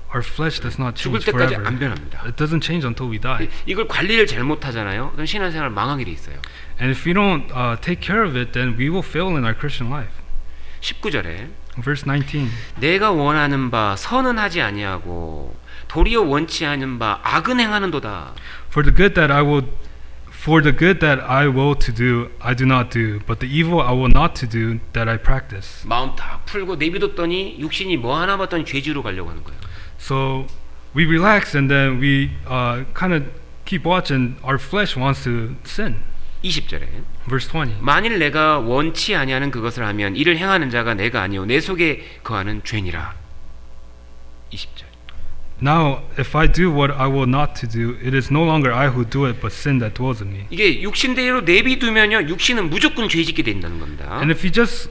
Our flesh does not 죽을 change 때까지 forever. 안 변합니다. It doesn't change until we die. 이걸 관리를 잘못하잖아요. 그럼 신앙생활 망하게 돼 있어요. And if we don't take care of it, then we will fail in our Christian life. 19절에 Verse 19. 내가 원하는 바 선은 하지 아니하고 도리어 원치 않은 바 악은 행하는도다. For the good that I will to do, I do not do, but the evil I will not to do, that I practice. 마음 다 풀고 내비뒀더니 육신이 뭐 하나 봤더니 죄지로 가려고 하는 거예요. So we relax and then we kind of keep watching. Our flesh wants to sin. 20절에 Verse 20. 만일 내가 원치 아니하는 그것을 하면 이를 행하는 자가 내가 아니요 내 속에 거하는 죄니라. 20절. Now, if I do what I will not to do, it is no longer I who do it, but sin that dwells in me. 이게 육신대로 내비두면요, 육신은 무조건 죄짓게 된다는 겁니다. And if we just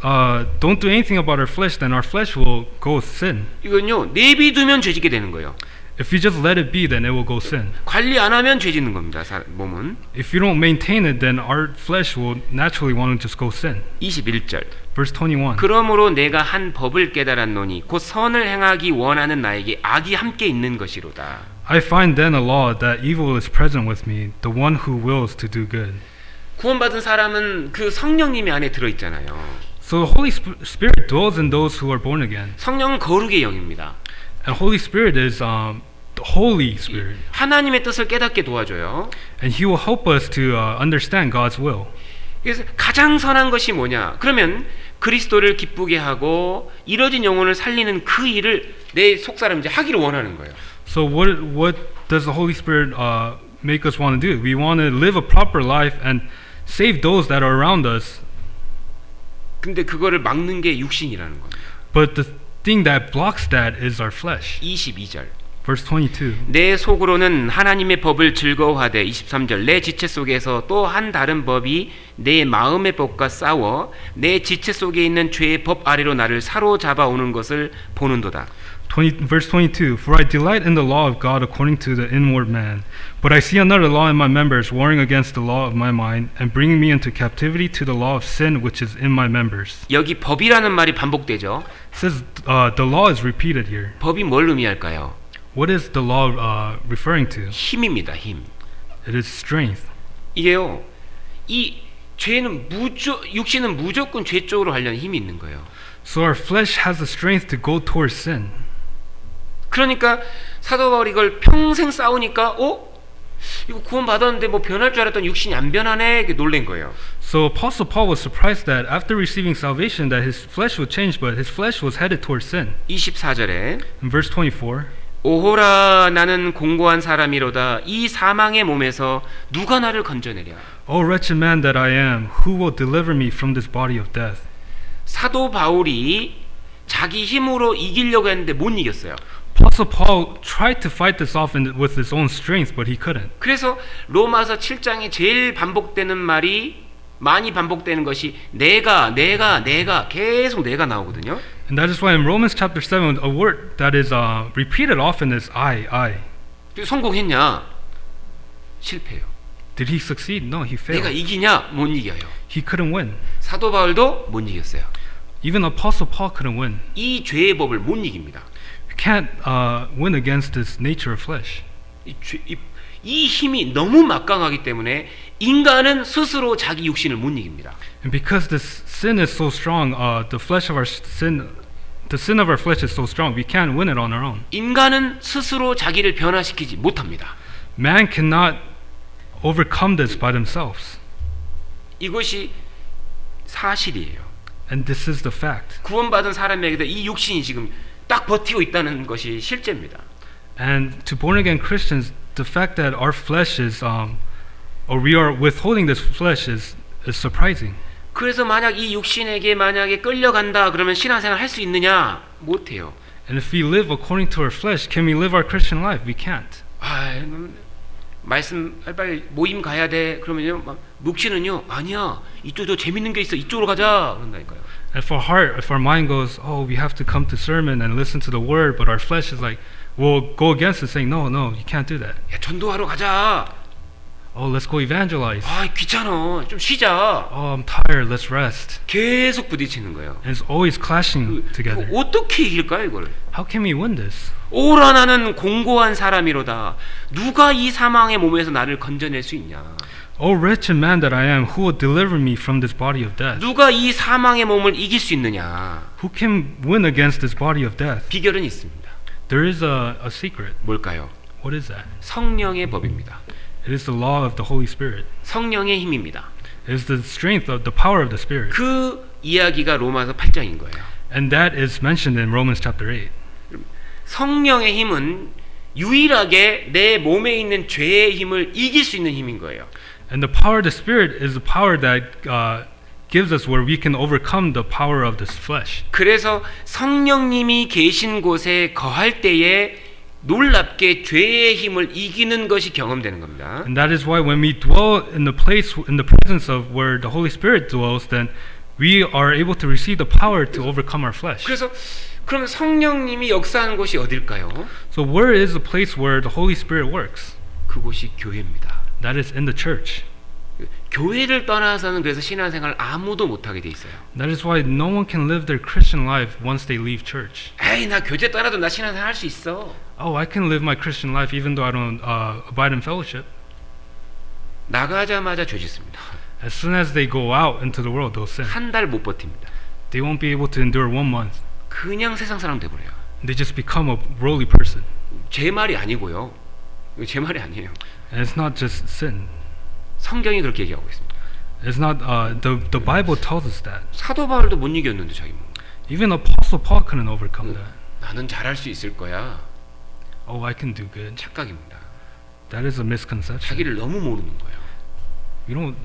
don't do anything about our flesh, then our flesh will go sin. 이건요, 내비두면 죄짓게 되는 거예요. If we just let it be, then it will go sin. 관리 안 하면 죄짓는 겁니다. 몸은. If you don't maintain it, then our flesh will naturally want to just go sin. 21절. Verse 21. 그러므로 내가 한 법을 깨달았노니 곧 선을 행하기 원하는 나에게 악이 함께 있는 것이로다. I find then a law that evil is present with me, the one who wills to do good. 구원받은 사람은 그 성령님이 안에 들어 있잖아요. So the Holy Spirit dwells in those who are born again. 성령은 거룩의 영입니다. And Holy Spirit is the Holy Spirit. 하나님의 뜻을 깨닫게 도와줘요. And He will help us to understand God's will. 그래서 가장 선한 것이 뭐냐? 그러면 그리스도를 기쁘게 하고 이뤄진 영혼을 살리는 그 일을 내 속사람 이제 하기를 원하는 거예요. So what does the Holy Spirit make us want to do? We want to live a proper life and save those that are around us. 근데 그거를 막는 게 육신이라는 겁니다. But the thing that blocks that is our flesh. 22절. Verse 22. 내 속으로는 하나님의 법을 즐거워하되 23절 내 지체 속에서 또 한 다른 법이 내 마음의 법과 싸워 내 지체 속에 있는 죄의 법 아래로 나를 사로잡아 오는 것을 보는도다. Verse 22. For I delight in the law of God according to the inward man, but I see another law in my members, warring against the law of my mind, and bringing me into captivity to the law of sin which is in my members. 여기 법이라는 말이 반복되죠. It says the law is repeated here. 법이 뭘 의미할까요? What is the law referring to? 힘입니다. 힘. It is strength. 이게요. 이 죄는 육신은 무조건 죄 쪽으로 하려는 힘이 있는 거예요. So our flesh has the strength to go towards sin. 그러니까 사도 바울이 이걸 평생 싸우니까 이거 구원 받았는데 뭐 변할 줄 알았던 육신이 안 변하네 이렇게 놀란 거예요. So Apostle Paul was surprised that after receiving salvation that his flesh would change, but his flesh was headed towards sin. 24절에 In verse 24. 오호라 나는 공고한 사람이로다 이 사망의 몸에서 누가 나를 건져내랴. O wretched man that I am, who will deliver me from this body of death? 사도 바울이 자기 힘으로 이기려고 했는데 못 이겼어요. Apostle Paul tried to fight this off with his own strength, but he couldn't. 그래서 로마서 7장에 제일 반복되는 말이 많이 반복되는 것이 내가 계속 내가 나오거든요. And that is why in Romans chapter 7, a word that is repeated often is I. 성공했냐? 실패해요. Did he succeed? No, he 내가 failed. 이기냐? 못 이겨요. He couldn't win. 사도 바울도 못 이겼어요. Even Apostle Paul couldn't win. 이 죄의 법을 못 이깁니다. You can't win against this nature of flesh. 이 힘이 너무 막강하기 때문에 인간은 스스로 자기 육신을 못 이깁니다. And because this sin is so strong, the sin of our flesh is so strong, we can't win it on our own. 인간은 스스로 자기를 변화시키지 못합니다. Man cannot overcome this by themselves. 이것이 사실이에요. And this is the fact. 구원받은 사람에게도 이 육신이 지금 딱 버티고 있다는 것이 실제입니다. And to born again Christians, the fact that our flesh is, or we are withholding this flesh is surprising. 그래서 만약 이 육신에게 만약에 끌려간다 그러면 신앙생활 할 수 있느냐? 못해요. And if we live according to our flesh, can we live our Christian life? We can't. 말씀 빨리 모임 가야 돼. 그러면요, 막 육신은요, 아니야. 이쪽도 재밌는 게 있어. 이쪽으로 가자. 그런다니까요. And if our mind goes, oh, we have to come to sermon and listen to the word, but our flesh is like, we'll go against it, saying, no, you can't do that. 야, 전도하러 가자. Oh, let's go evangelize. 귀찮아. 좀 쉬자. Oh, I'm tired. Let's rest. 계속 부딪히는 거예요. And it's always clashing together. 어떻게 이길까요, 이걸? How can we win this? 오라 나는 공고한 사람이로다. 누가 이 사망의 몸에서 나를 건져낼 수 있냐? O wretched man that I am, who will deliver me from this body of death? 누가 이 사망의 몸을 이길 수 있느냐? Who can win against this body of death? 비결은 있습니다. There is a secret. 뭘까요? What is that? 성령의 법입니다. It is the law of the Holy Spirit. 성령의 힘입니다. It is the strength of the power of the Spirit. 그 이야기가 로마서 8장인 거예요. And that is mentioned in Romans chapter 8. 성령의 힘은 유일하게 내 몸에 있는 죄의 힘을 이길 수 있는 힘인 거예요. And the power of the Spirit is the power that gives us where we can overcome the power of this flesh. 그래서 성령님이 계신 곳에 거할 때에 놀랍게 죄의 힘을 이기는 것이 경험되는 겁니다. And that is why when we dwell in the place, in the presence of where the Holy Spirit dwells, then we are able to receive the power to overcome our flesh. 그래서 그럼 성령님이 역사하는 곳이 어딜까요? So where is the place where the Holy Spirit works? 그곳이 교회입니다. That is in the church. 교회를 떠나서는 그래서 신앙생활 아무도 못하게 돼 있어요. That is why no one can live their Christian life once they leave church. 에이, 나 교제 떠나도 나 신앙생활 할 수 있어. Oh, I can live my Christian life even though I don't abide in fellowship. 나가자마자 죄 짓습니다. As soon as they go out into the world, they'll sin. 한 달 못 버팁니다. They won't be able to endure 1 month. 그냥 세상 사람 돼버려요. They just become a worldly person. 제 말이 아니고요. 이거 제 말이 아니에요. And it's not just sin. 성경이 그렇게 얘기하고 있습니다. It's not. The Bible tells us that. 사도 바울도 못 이겼는데 자기 뭐. Even Apostle Paul couldn't overcome that. 나는 잘할 수 있을 거야. Oh, I can do good. 착각입니다. That is a misconception. 자기를 너무 모르는 거예요.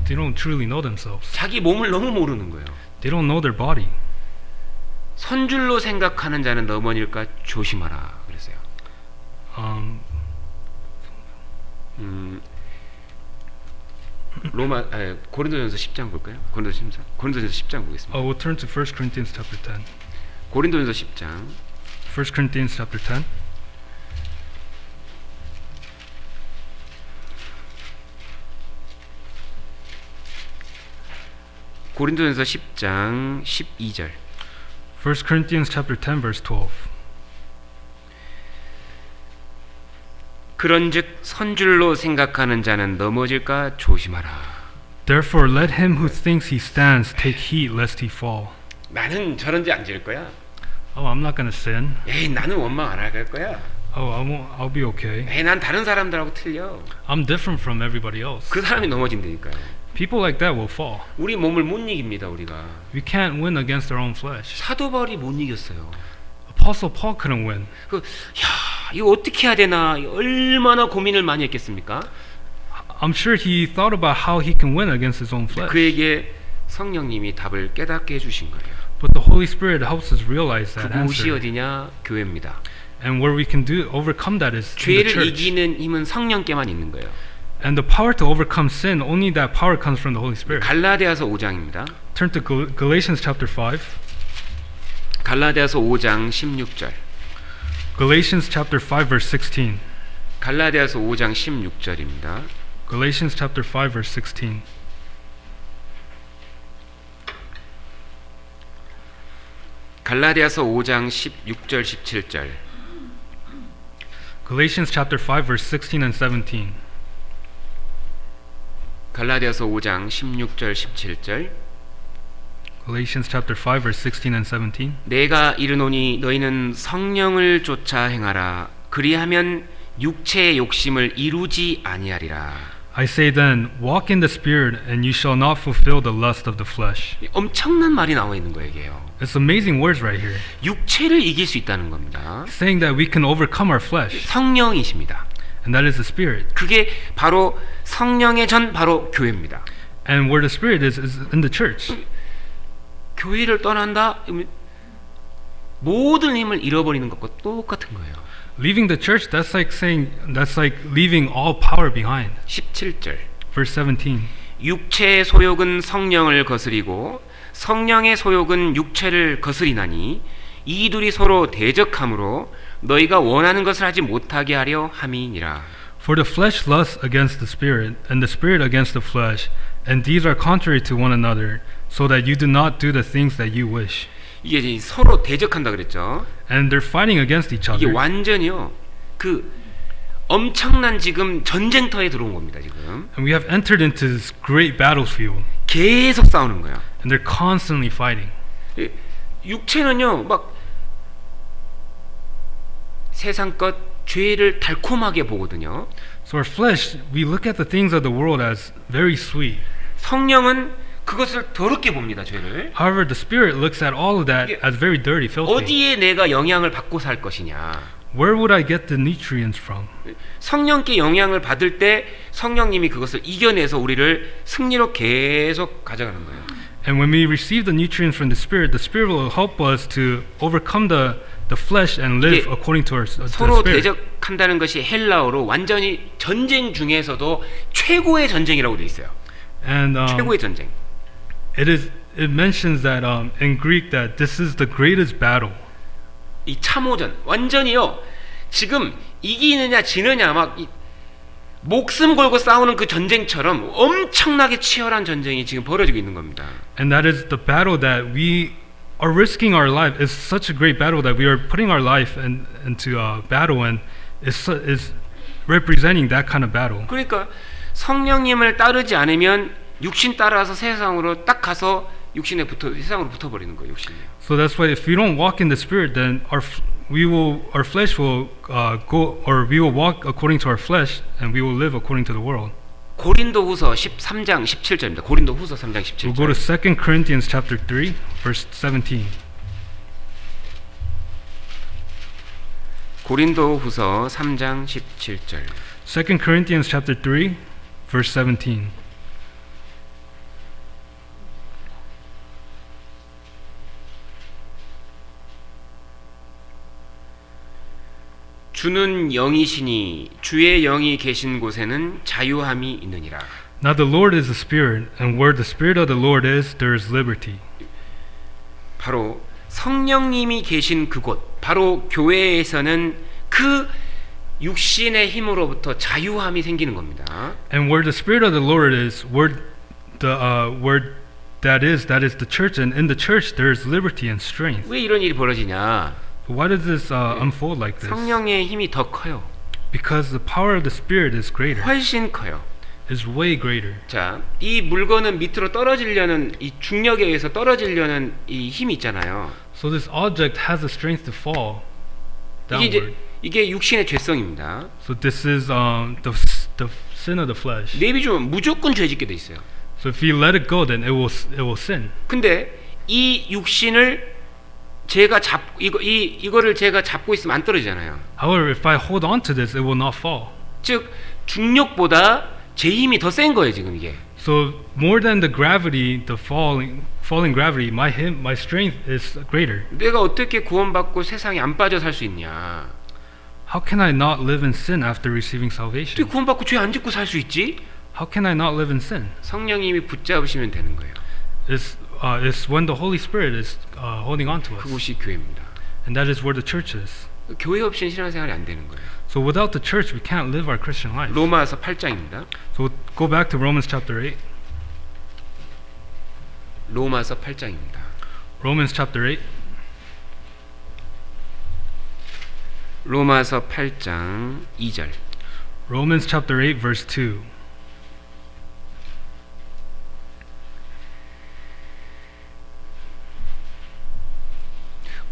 They don't truly know themselves. 자기 몸을 너무 모르는 거예요. They don't know their body. 선줄로 생각하는 자는 넘어질까 조심하라 그랬어요. 고린도전서 10장 볼까요? 고린도전서 10장 보겠습니다. We'll turn to 1 Corinthians chapter 10. 고린도전서 10장 1 Corinthians chapter 10. 고린도전서 10장 12절. 1 Corinthians chapter 10 verse 12. 그런즉 선줄로 생각하는 자는 넘어질까 조심하라. Therefore let him who thinks he stands take heed lest he fall. 나는 저런 죄 안 지을 거야. Oh, I'm not going to sin. 에이, 나는 원망 안 할 거야. Oh, I'll be okay. 에이, 난 다른 사람들하고 틀려. I'm different from everybody else. 그 사람이 넘어진다니까요. People like that will fall. 우리 몸을 못 이깁니다, 우리가. We can't win against our own flesh. 사도 바울이 못 이겼어요. Apostle Paul couldn't win. 이거 어떻게 해야 되나 얼마나 고민을 많이 했겠습니까? I'm sure he thought about how he can win against his own flesh. 그에게 성령님이 답을 깨닫게 해주신 거예요. But the Holy Spirit helps us realize that 그곳이 answer. 어디냐? 교회입니다. And where we can overcome that is in the 죄를 church. 이기는 힘은 성령께만 있는 거예요. And the power to overcome sin, only that power comes from the Holy Spirit. 갈라디아서 5장입니다. Turn to Galatians chapter 5. 갈라디아서 5장 16절. Galatians chapter 5 verse 16. 갈라디아서 5장 16절입니다. Galatians chapter 5 verse 16. 갈라디아서 5장 16절 17절. Galatians chapter 5 verse 16 and 17. 갈라디아서 5장 16절 17절. Galatians chapter 5 verse 16 and 17. 내가 이르노니 너희는 성령을 쫓아 행하라. 그리하면 육체의 욕심을 이루지 아니하리라. I say then, walk in the Spirit, and you shall not fulfill the lust of the flesh. 엄청난 말이 나와 있는 거예요, 이게요. It's amazing words right here. 육체를 이길 수 있다는 겁니다. Saying that we can overcome our flesh, 성령이십니다. and that is the Spirit. 그게 바로 성령의 전 바로 교회입니다. And where the Spirit is in the church. 교회를 떠난다? 모든 힘을 잃어버리는 것과 똑같은 거예요. Leaving the church, that's like leaving all power behind. 17절. Verse 17. 육체의 소욕은 성령을 거스리고 성령의 소욕은 육체를 거스리나니 이 둘이 서로 대적함으로 너희가 원하는 것을 하지 못하게 하려 함이니라. For the flesh lusts against the Spirit, and the Spirit against the flesh, and these are contrary to one another, so that you do not do the things that you wish. 이게 이제 서로 대적한다 그랬죠. And they're fighting against each 이게 other. 완전히요. 그 엄청난 지금 전쟁터에 들어온 겁니다, 지금. And we have entered into this great battlefield, 계속 싸우는 거야. and they're constantly fighting. 육체는요, 막 세상 것 죄를 달콤하게 보거든요. So our flesh, we look at the things of the world as very sweet. 성령은 그것을 더럽게 봅니다, 죄를. However, the Spirit looks at all of that as very dirty, filthy. 어디에 내가 영향을 받고 살 것이냐. Where would I get the nutrients from? 성령께 영향을 받을 때 성령님이 그것을 이겨내서 우리를 승리로 계속 가져가는 거예요. And when we receive the nutrients from the Spirit will help us to overcome the the flesh and live 이게 according to the 서로 spirit. 대적한다는 것이 헬라어로 완전히 전쟁 중에서도 최고의 전쟁이라고 돼 있어요. And 최고의 전쟁. it mentions that in Greek that this is the greatest battle. 이 참호전 완전히요. 지금 이기느냐 지느냐 막 목숨 걸고 싸우는 그 전쟁처럼 엄청나게 치열한 전쟁이 지금 벌어지고 있는 겁니다. And that is the battle that we are risking our life. It's such a great battle that we are putting our life into battle, and is representing that kind of battle. 그러니까 성령님을 따르지 않으면 육신 따라서 세상으로 딱 가서 세상으로 붙어버리는 거예요. 육신이. So that's why if we don't walk in the spirit, then our flesh will go, or we will walk according to our flesh, and we will live according to the world. 고린도후서 13장 17절입니다. 고린도후서 3장 We'll go to 17절. 2 Corinthians chapter 3, verse 17. 고린도후서 3장 17절. 2 Corinthians chapter 3, verse 17. 주는 영이시니 주의 영이 계신 곳에는 자유함이 있느니라. Now the Lord is the Spirit, and where the Spirit of the Lord is, there is liberty. 바로 성령님이 계신 그곳, 바로 교회에서는 그 육신의 힘으로부터 자유함이 생기는 겁니다. And where the Spirit of the Lord is, where that is the church, and in the church there is liberty and strength. 왜 이런 일이 벌어지냐? Why does this unfold like this? 성령의 힘이 더 커요. Because the power of the Spirit is greater, 훨씬 커요. is way greater. 자, 이 물건은 밑으로 떨어지려는 이 중력에 의해서 떨어지려는 이 힘이 있잖아요. So this object has the strength to fall 이게 downward. 이게 육신의 죄성입니다. So this is the sin of the flesh. 내비주면 무조건 죄짓게 돼 있어요. So if you let it go, then it will sin. 근데 이 육신을 제가 이거를 제가 잡고 있으면 안 떨어지잖아요. However, if I hold on to this, it will not fall. 즉 중력보다 제 힘이 더 센 거예요, 지금 이게. So more than the gravity, the falling gravity, my strength is greater. 내가 어떻게 구원받고 세상에 안 빠져 살 수 있냐? How can I not live in sin after receiving 어떻게 salvation? 구원받고 죄 안 짓고 살 수 있지? How can I not live in sin? 성령님이 붙잡으시면 되는 거예요. It's when the Holy Spirit is holding on to us, 그곳이 교회입니다. and that is where the church is. 교회 없이는 신앙생활이 안 되는 거예요. So without the church, we can't live our Christian life. 로마서 8장입니다. So go back to Romans chapter 8. 로마서 8장입니다. Romans chapter 8. 로마서 8장 2절. Romans chapter 8 verse 2.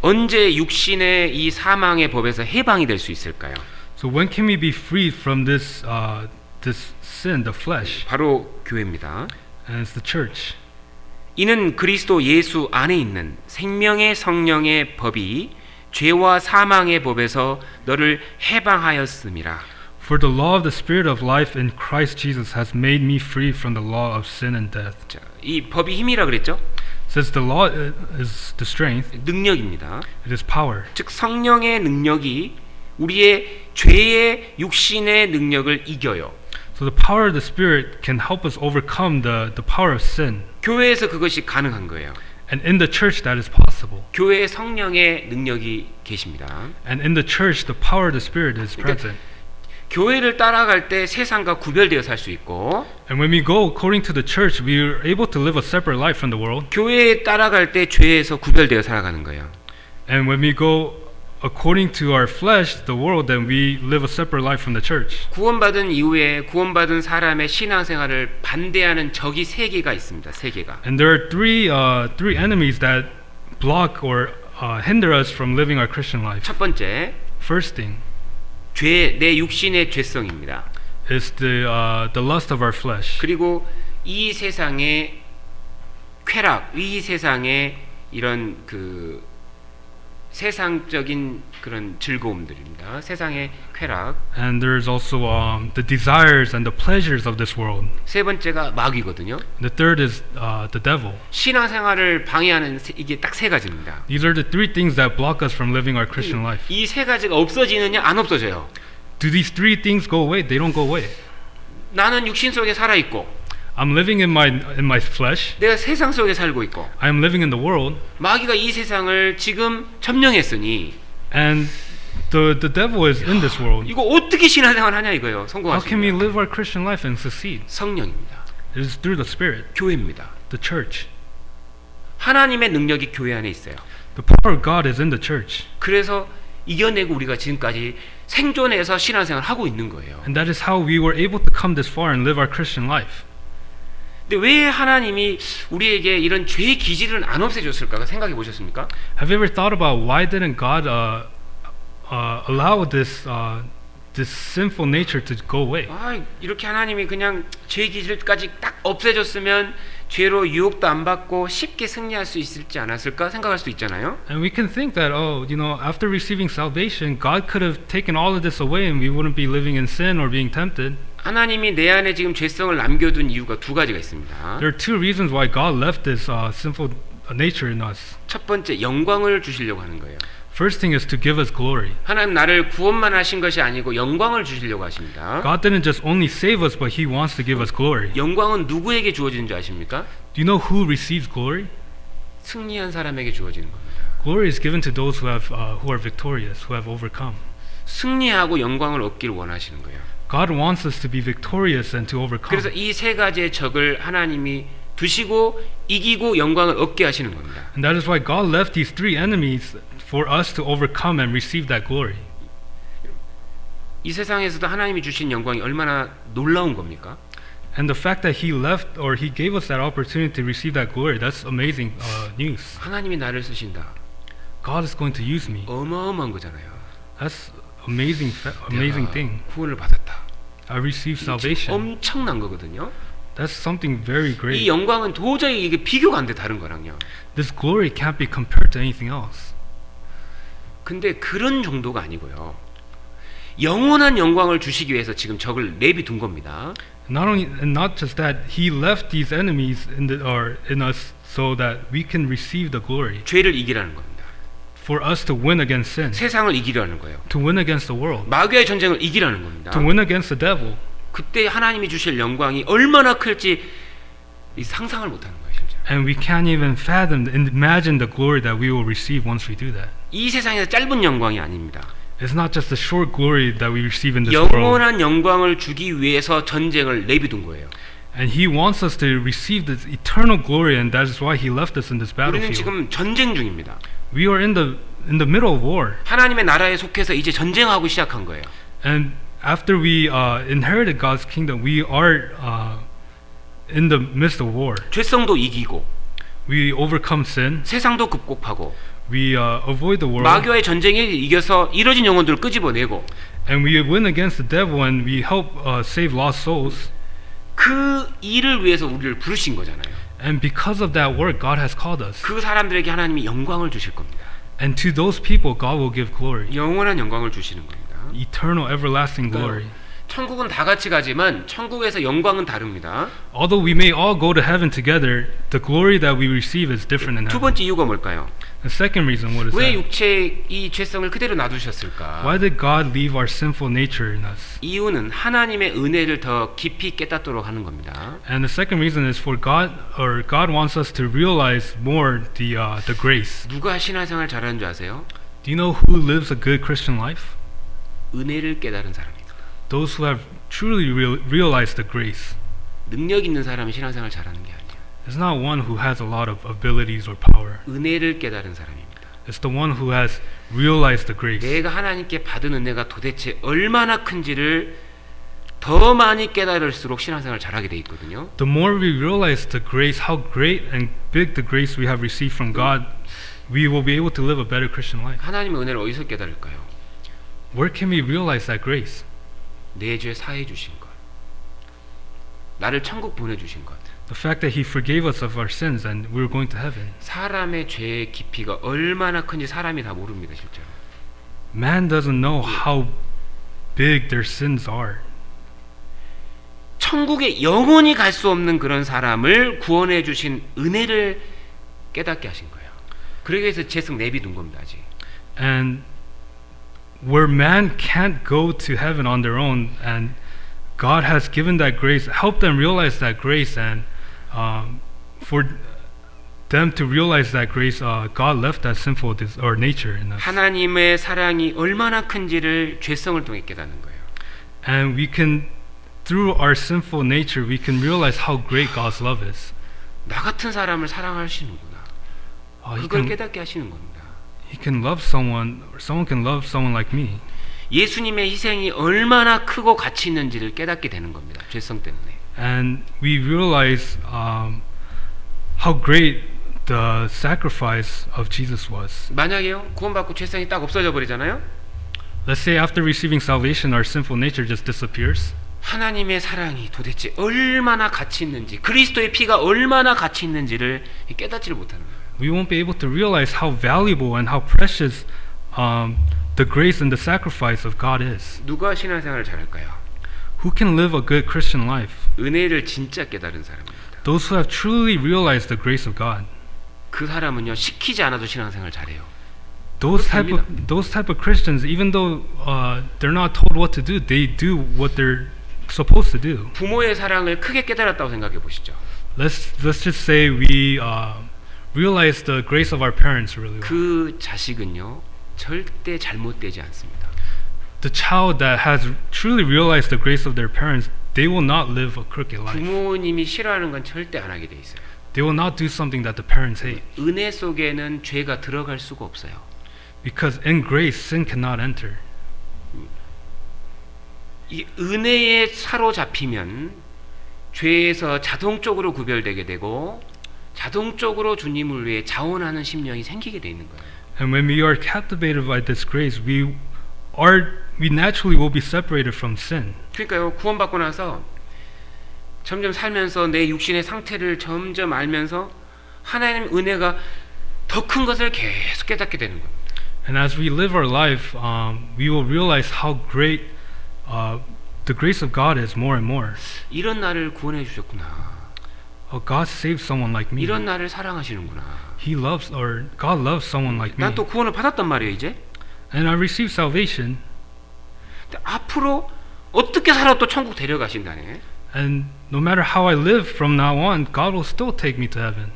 언제 육신의 이 사망의 법에서 해방이 될 수 있을까요? So when can we be freed from this sin, the flesh? 바로 교회입니다. And it's the church. 이는 그리스도 예수 안에 있는 생명의 성령의 법이 죄와 사망의 법에서 너를 해방하였음이라. For the law of the Spirit of life in Christ Jesus has made me free from the law of sin and death. 자, 이 법이 힘이라 그랬죠? Since the law is the strength, 능력입니다. it is power. 즉 성령의 능력이 우리의 죄의 육신의 능력을 이겨요. So the power of the Spirit can help us overcome the power of sin. 교회에서 그것이 가능한 거예요. And in the church that is possible. 교회에 성령의 능력이 계십니다. And in the church the power of the Spirit is present. 교회를 따라갈 때 세상과 구별되어 살 수 있고 And when we go according to the church, we are able to live a separate life from the world. 교회에 따라갈 때 죄에서 구별되어 살아가는 거예요. And when we go according to our flesh, the world, then we live a separate life from the church. 구원받은 이후에 구원받은 사람의 신앙생활을 반대하는 적이 세 개가 있습니다. 세 개가. And there are three enemies that block or hinder us from living our Christian life. 첫 번째, First thing 내 육신의 죄성입니다. is the lust of our flesh. 그리고 이 세상의 쾌락, 이 세상의 이런 그 세상적인 그런 즐거움들입니다. 세상의 쾌락. And there's also the desires and the pleasures of this world. 세 번째가 마귀거든요. The third is the devil. 신앙생활을 방해하는 이게 딱 세 가지입니다. These are the three things that block us from living our Christian life. 이 세 가지가 없어지느냐 안 없어져요. Do these three things go away? They don't go away. 나는 육신 속에 살아 있고 I'm living in my flesh. 내가 세상 속에 살고 있고 I am living in the world, 마귀가 이 세상을 지금 점령했으니 and the devil is in this world. 이거 어떻게 신앙생활 하냐 이거예요. How 성공할 수 can we 있냐. live our Christian life and succeed? 성령입니다. It is through the Spirit, 교회입니다. the church. 하나님의 능력이 교회 안에 있어요. The power of God is in the church. 그래서 이겨내고 우리가 지금까지 생존해서 신앙생활을 하고 있는 거예요. And that is how we were able to come this far and live our Christian life. 근데 왜 하나님이 우리에게 이런 죄의 기질을 안 없애줬을까 생각해 보셨습니까? Have you ever thought about why didn't God allow this sinful nature to go away? 아, 이렇게 하나님이 그냥 죄의 기질까지 딱 없애줬으면 죄로 유혹도 안 받고 쉽게 승리할 수 있을지 않았을까 생각할 수 있잖아요. And we can think that, after receiving salvation, God could have taken all of this away and we wouldn't be living in sin or being tempted. 하나님이 내 안에 지금 죄성을 남겨둔 이유가 두 가지가 있습니다. There are two reasons why God left this sinful nature in us. 첫 번째, 영광을 주시려고 하는 거예요. First thing is to give us glory. 하나님 나를 구원만 하신 것이 아니고 영광을 주시려고 하십니다. God didn't just only save us, but He wants to give us glory. 영광은 누구에게 주어지는 줄 아십니까? Do you know who receives glory? 승리한 사람에게 주어지는 겁니다. Glory is given to those who are victorious, who have overcome. 승리하고 영광을 얻기를 원하시는 거예요. God wants us to be victorious and to overcome. 그래서 이 세 가지의 적을 하나님이 두시고 이기고 영광을 얻게 하시는 겁니다. And that is why God left these three enemies for us to overcome and receive that glory. 이 세상에서도 하나님이 주신 영광이 얼마나 놀라운 겁니까? And the fact that He left or He gave us that opportunity to receive that glory, that's amazing news. 하나님이 나를 쓰신다. God is going to use me. 어마어마한 거잖아요. That's amazing thing. 구원을 받았다. I received salvation. 엄청난 거거든요. That's something very 이 great. 영광은 도저히 이게 비교가 안 돼 다른 거랑요. This glory can't be compared to anything else. 근데 그런 정도가 아니고요. 영원한 영광을 주시기 위해서 지금 적을 내비둔 겁니다. Not just that, He left these enemies in us so that we can receive the glory. 죄를 이기라는 겁니다. For us to win against sin, 세상을 이기라는 거예요. to win against the world, 마귀의 전쟁을 이기라는 겁니다. to win against the devil. 그때 하나님이 주실 영광이 얼마나 클지 상상을 못하는 거예요, 실제. And we can't even fathom and imagine the glory that we will receive once we do that. 이 세상에서 짧은 영광이 아닙니다. It's not just the short glory that we receive in this world. 영원한 영광을 주기 위해서 전쟁을 내비둔 거예요. And He wants us to receive this eternal glory, and that is why He left us in this 우리는 battlefield. 지금 전쟁 중입니다. We are in the middle of war. 하나님의 나라에 속해서 이제 전쟁하고 시작한 거예요. And after we inherited God's kingdom, we are in the midst of war. 죄성도 이기고 We overcome sin. 세상도 극복하고 We avoid the world. 마귀와의 전쟁에 이겨서 이뤄진 영혼들을 끄집어내고 And we win against the devil, and we help save lost souls. 그 일을 위해서 우리를 부르신 거잖아요. And because of that work, God has called us. 그 사람들에게 하나님이 영광을 주실 겁니다. And to those people, God will give glory. 영원한 영광을 주시는 겁니다. Eternal, everlasting glory. 천국은 다 같이 가지만 천국에서 영광은 다릅니다. Although we may all go to heaven together, the glory that we receive is different in 두 heaven. 번째 이유가 뭘까요? The second reason, what is 왜 that? 육체의 이 죄성을 그대로 놔두셨을까? Why did God leave our sinful nature in us? 이유는 하나님의 은혜를 더 깊이 깨닫도록 하는 겁니다. And the second reason is for God wants us to realize more the grace. 누가 신앙생활 잘하는 줄 아세요? Do you know who lives a good Christian life? 은혜를 깨달은 사람입니다. Those who have truly realized the grace. 능력 있는 사람이 신앙생활 잘하는 게 아니에요. It's not one who has a lot of abilities or power. 은혜를 깨달은 사람입니다. It's the one who has realized the grace. 내가 하나님께 받은 은혜가 도대체 얼마나 큰지를 더 많이 깨달을수록 신앙생활 잘하게 돼 있거든요. The more we realize the grace, how great and big the grace we have received from God, we will be able to live a better Christian life. 하나님의 은혜를 어디서 깨달을까요? Where can we realize that grace? 내 죄 사해 주신 것, 나를 천국 보내주신 것, The fact that He forgave us of our sins and we were going to heaven. 사람의 죄의 깊이가 얼마나 큰지 사람이 다 모릅니다, 실제로. Man doesn't know how big their sins are. 천국에 영원히 갈 수 없는 그런 사람을 구원해 주신 은혜를 깨닫게 하신 거예요. 그러기 위해서 재성 내비둔 겁니다, 아직. And where man can't go to heaven on their own, and God has given that grace, helped them realize that grace, and for them to realize that grace, God left that sinful or nature in us. 하나님의 사랑이 얼마나 큰지를 죄성을 통해 깨닫는 거예요. And we can, through our sinful nature, we can realize how great God's love is. 나 같은 사람을 사랑하시는구나. 그걸 깨닫게 하시는 겁니다. He can love someone, or someone can love someone like me. 예수님의 희생이 얼마나 크고 가치 있는지를 깨닫게 되는 겁니다. 죄성 때문에. And we realize how great the sacrifice of Jesus was. 만약에요, 구원받고 죄성이 딱 없어져 버리잖아요. Let's say after receiving salvation, our sinful nature just disappears. 하나님의 사랑이 도대체 얼마나 가치 있는지, 그리스도의 피가 얼마나 가치 있는지를 깨닫지를 못하는 거예요. We won't be able to realize how valuable and how precious the grace and the sacrifice of God is. 누가 신앙생활을 잘할까요? Who can live a good Christian life? 은혜를 진짜 깨달은 사람입니다. Those who have truly realized the grace of God. 그 사람은요, 시키지 않아도 신앙생활 잘해요. Those type of Christians, even though they're not told what to do, they do what they're supposed to do. 부모의 사랑을 크게 깨달았다고 생각해 보시죠. Let's just say we realize the grace of our parents really well. 그 자식은요, 절대 잘못되지 않습니다. The child that has truly realized the grace of their parents, they will not live a crooked life. 부모님이 싫어하는 건 절대 안 하게 돼 있어요. They will not do something that the parents hate. 은혜 속에는 죄가 들어갈 수가 없어요. Because in grace, sin cannot enter. 이 은혜에 사로잡히면 죄에서 자동적으로 구별되게 되고 자동적으로 주님을 위해 자원하는 심령이 생기게 돼 있는 거예요. And when we are captivated by this grace, we naturally will be separated from sin. 그러니까요, 구원받고 나서 점점 살면서 내 육신의 상태를 점점 알면서 하나님의 은혜가 더 큰 것을 계속 깨닫게 되는 겁니다. And as we live our life, we will realize how great the grace of God is more and more. 이런 나를 구원해 주셨구나. Oh, God saved someone like me. 이런 나를 사랑하시는구나. God loves someone like me. 난 또 구원을 받았단 말이에요, 이제. And I received salvation. 근데 앞으로 어떻게 살아도 또 천국 데려가신다네. And no matter how I live from now on, God will still take me to heaven.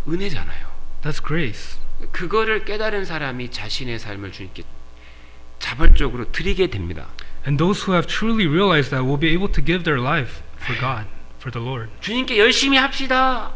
은혜잖아요. That's grace. 그거를 깨달은 사람이 자신의 삶을 주님께 자발적으로 드리게 됩니다. And those who have truly realized that will be able to give their life for God, for the Lord. 주님께 열심히 합시다.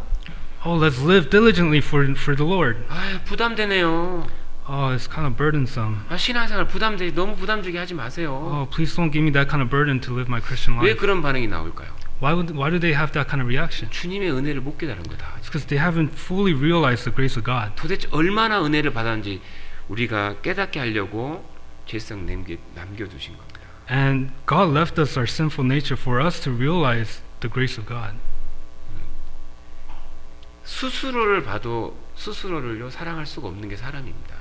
Oh, let's live diligently for the Lord. 아, 부담되네요. Oh, it's kind of burdensome. 아, 신앙생활 부담돼. 너무 부담 주게 하지 마세요. Oh, please don't give me that kind of burden to live my Christian 왜 life. 그런 반응이 나올까요? Why do they have that kind of reaction? 주님의 은혜를 못 깨달은 거다. It's because they haven't fully realized the grace of God. 도대체 얼마나 은혜를 받았는지 우리가 깨닫게 하려고 죄성 남겨두신 겁니다. And God left us our sinful nature for us to realize the grace of God. 스스로를 봐도 스스로를요 사랑할 수가 없는 게 사람입니다.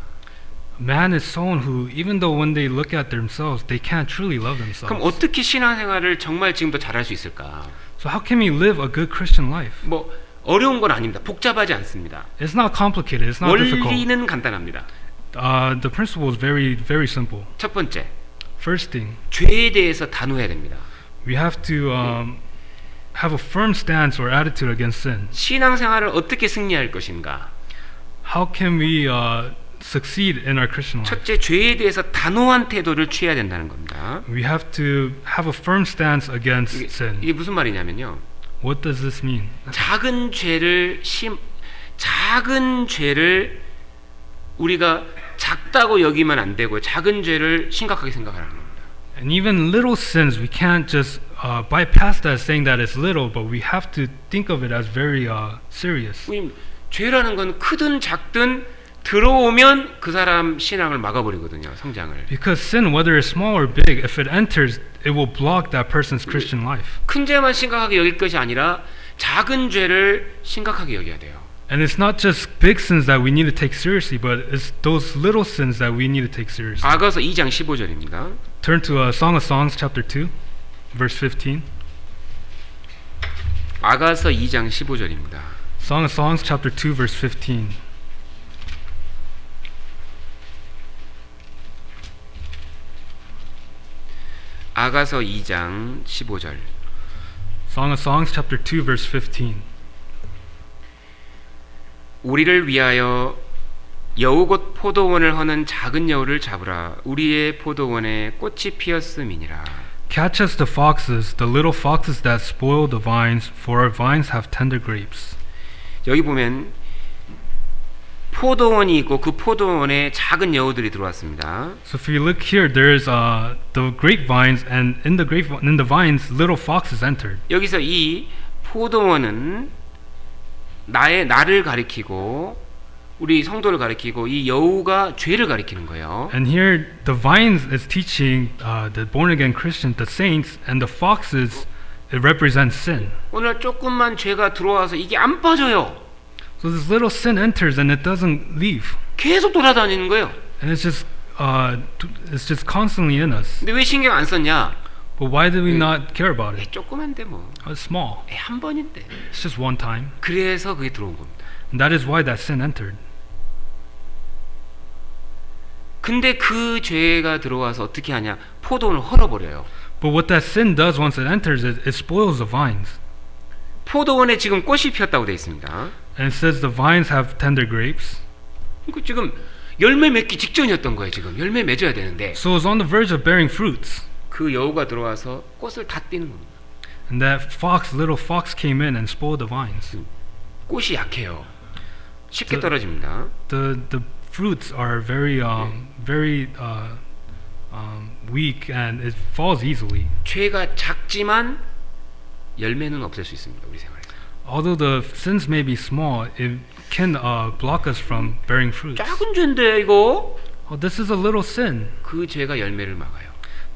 Man is someone who, even though when they look at themselves, they can't truly love themselves. 그럼 어떻게 신앙생활을 정말 지금도 잘할 수 있을까? So how can we live a good Christian life? 뭐 어려운 건 아닙니다. 복잡하지 않습니다. It's not complicated. It's not difficult. 원리는 간단합니다. The principle is very, very simple. 첫 번째, First thing, 죄에 대해서 단호해야 됩니다. we have to have a firm stance or attitude against sin. 신앙생활을 어떻게 승리할 것인가? How can we succeed in our Christian life? 첫째, 죄에 대해서 단호한 태도를 취해야 된다는 겁니다. We have to have a firm stance against sin. 이게 무슨 말이냐면요. What does this mean? 작은 죄를 우리가 작다고 여기면 안 되고 작은 죄를 심각하게 생각하라는 겁니다. And even little sins, we can't just bypass that saying that it's little, but we have to think of it as very serious. 죄라는 건 크든 작든 들어오면 그 사람 신앙을 막아버리거든요. 성장을. Because sin, whether it's small or big, if it enters, it will block that person's Christian life. 큰 죄만 심각하게 여길 것이 아니라 작은 죄를 심각하게 여겨야 돼요. And it's not just big sins that we need to take seriously, but it's those little sins that we need to take seriously. 아가서 2장 15절입니다. Turn to Song of Songs chapter 2, verse 15. 아가서 2장 15절입니다. Song of Songs chapter 2, verse 15. 아가서 2장 15절. Song of Songs chapter 2, verse 15. 우리를 위하여 여우 곧 포도원을 허는 작은 여우를 잡으라. 우리의 포도원에 꽃이 피었음이니라. Catch us the foxes, the little foxes that spoil the vines, for our vines have tender grapes. 여기 보면 포도원이 있고 그 포도원에 작은 여우들이 들어왔습니다. So if you look here, there's the grapevines, and in the vines, little foxes entered. 여기서 이 포도원은 나를 가리키고 우리 성도를 가리키고 이 여우가 죄를 가리키는 거예요. And here, the vines is teaching the born again Christians, the saints, and the foxes, it represents sin. 오늘 조금만 죄가 들어와서 이게 안 빠져요. So this little sin enters and it doesn't leave, 계속 돌아다니는 거예요. and it's just constantly in us. 근데 왜 신경 안 썼냐? But why do we not care about it? 조그만데 뭐. It's small. 한 번인데. It's just one time. 그래서 그게 들어온 겁니다. And that is why that sin entered. 근데 그 죄가 들어와서 어떻게 하냐? 포도원을 헐어버려요. But what that sin does once it enters is it spoils the vines. 포도원에 지금 꽃이 피었다고 되어 있습니다. And it says the vines have tender grapes. 그 지금 열매 맺기 직전이었던 거예요. 지금 열매 맺어야 되는데 So it's on the verge of bearing fruits. 그 여우가 들어와서 꽃을 다 띄는 겁니다. And that little fox came in and spoiled the vines. 꽃이 약해요. 쉽게 떨어집니다. The fruits are very weak and it falls easily. 죄가 작지만 열매는 없앨 수 있습니다. 우리 생활에서. Although the sins may be small, it can block us from bearing fruits. 작은 죄인데 이거 Oh, this is a little sin. 그 죄가 열매를 막아요.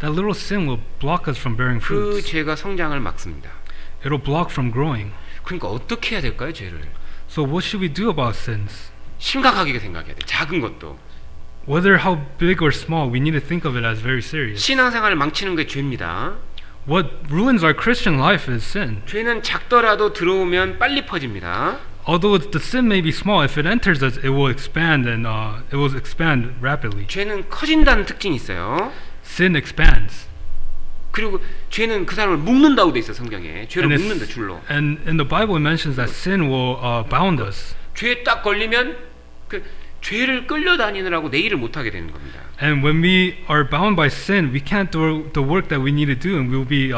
That little sin will block us from bearing 그 fruits. 죄가 성장을 막습니다. It'll block from growing. 그러니까 어떻게 해야 될까요, 죄를? So what should we do about sins? 심각하게 생각해야 돼. 작은 것도. Whether how big or small, we need to think of it as very serious. 신앙생활을 망치는 게 죄입니다. What ruins our Christian life is sin. 죄는 작더라도 들어오면 빨리 퍼집니다. Although the sin may be small, if it enters us, it will expand and it will expand rapidly. 죄는 커진다는 특징이 있어요. Sin expands. 그리고 죄는 그 사람을 묶는다고 돼 있어 성경에. 죄를 And, 묶는다 줄로. and in the Bible it mentions that sin will bound us. 죄에 딱 걸리면 그 죄를 끌려다니느라고 내 일을 못 하게 되는 겁니다. And when we are bound by sin, we can't do the work that we need to do, and we'll be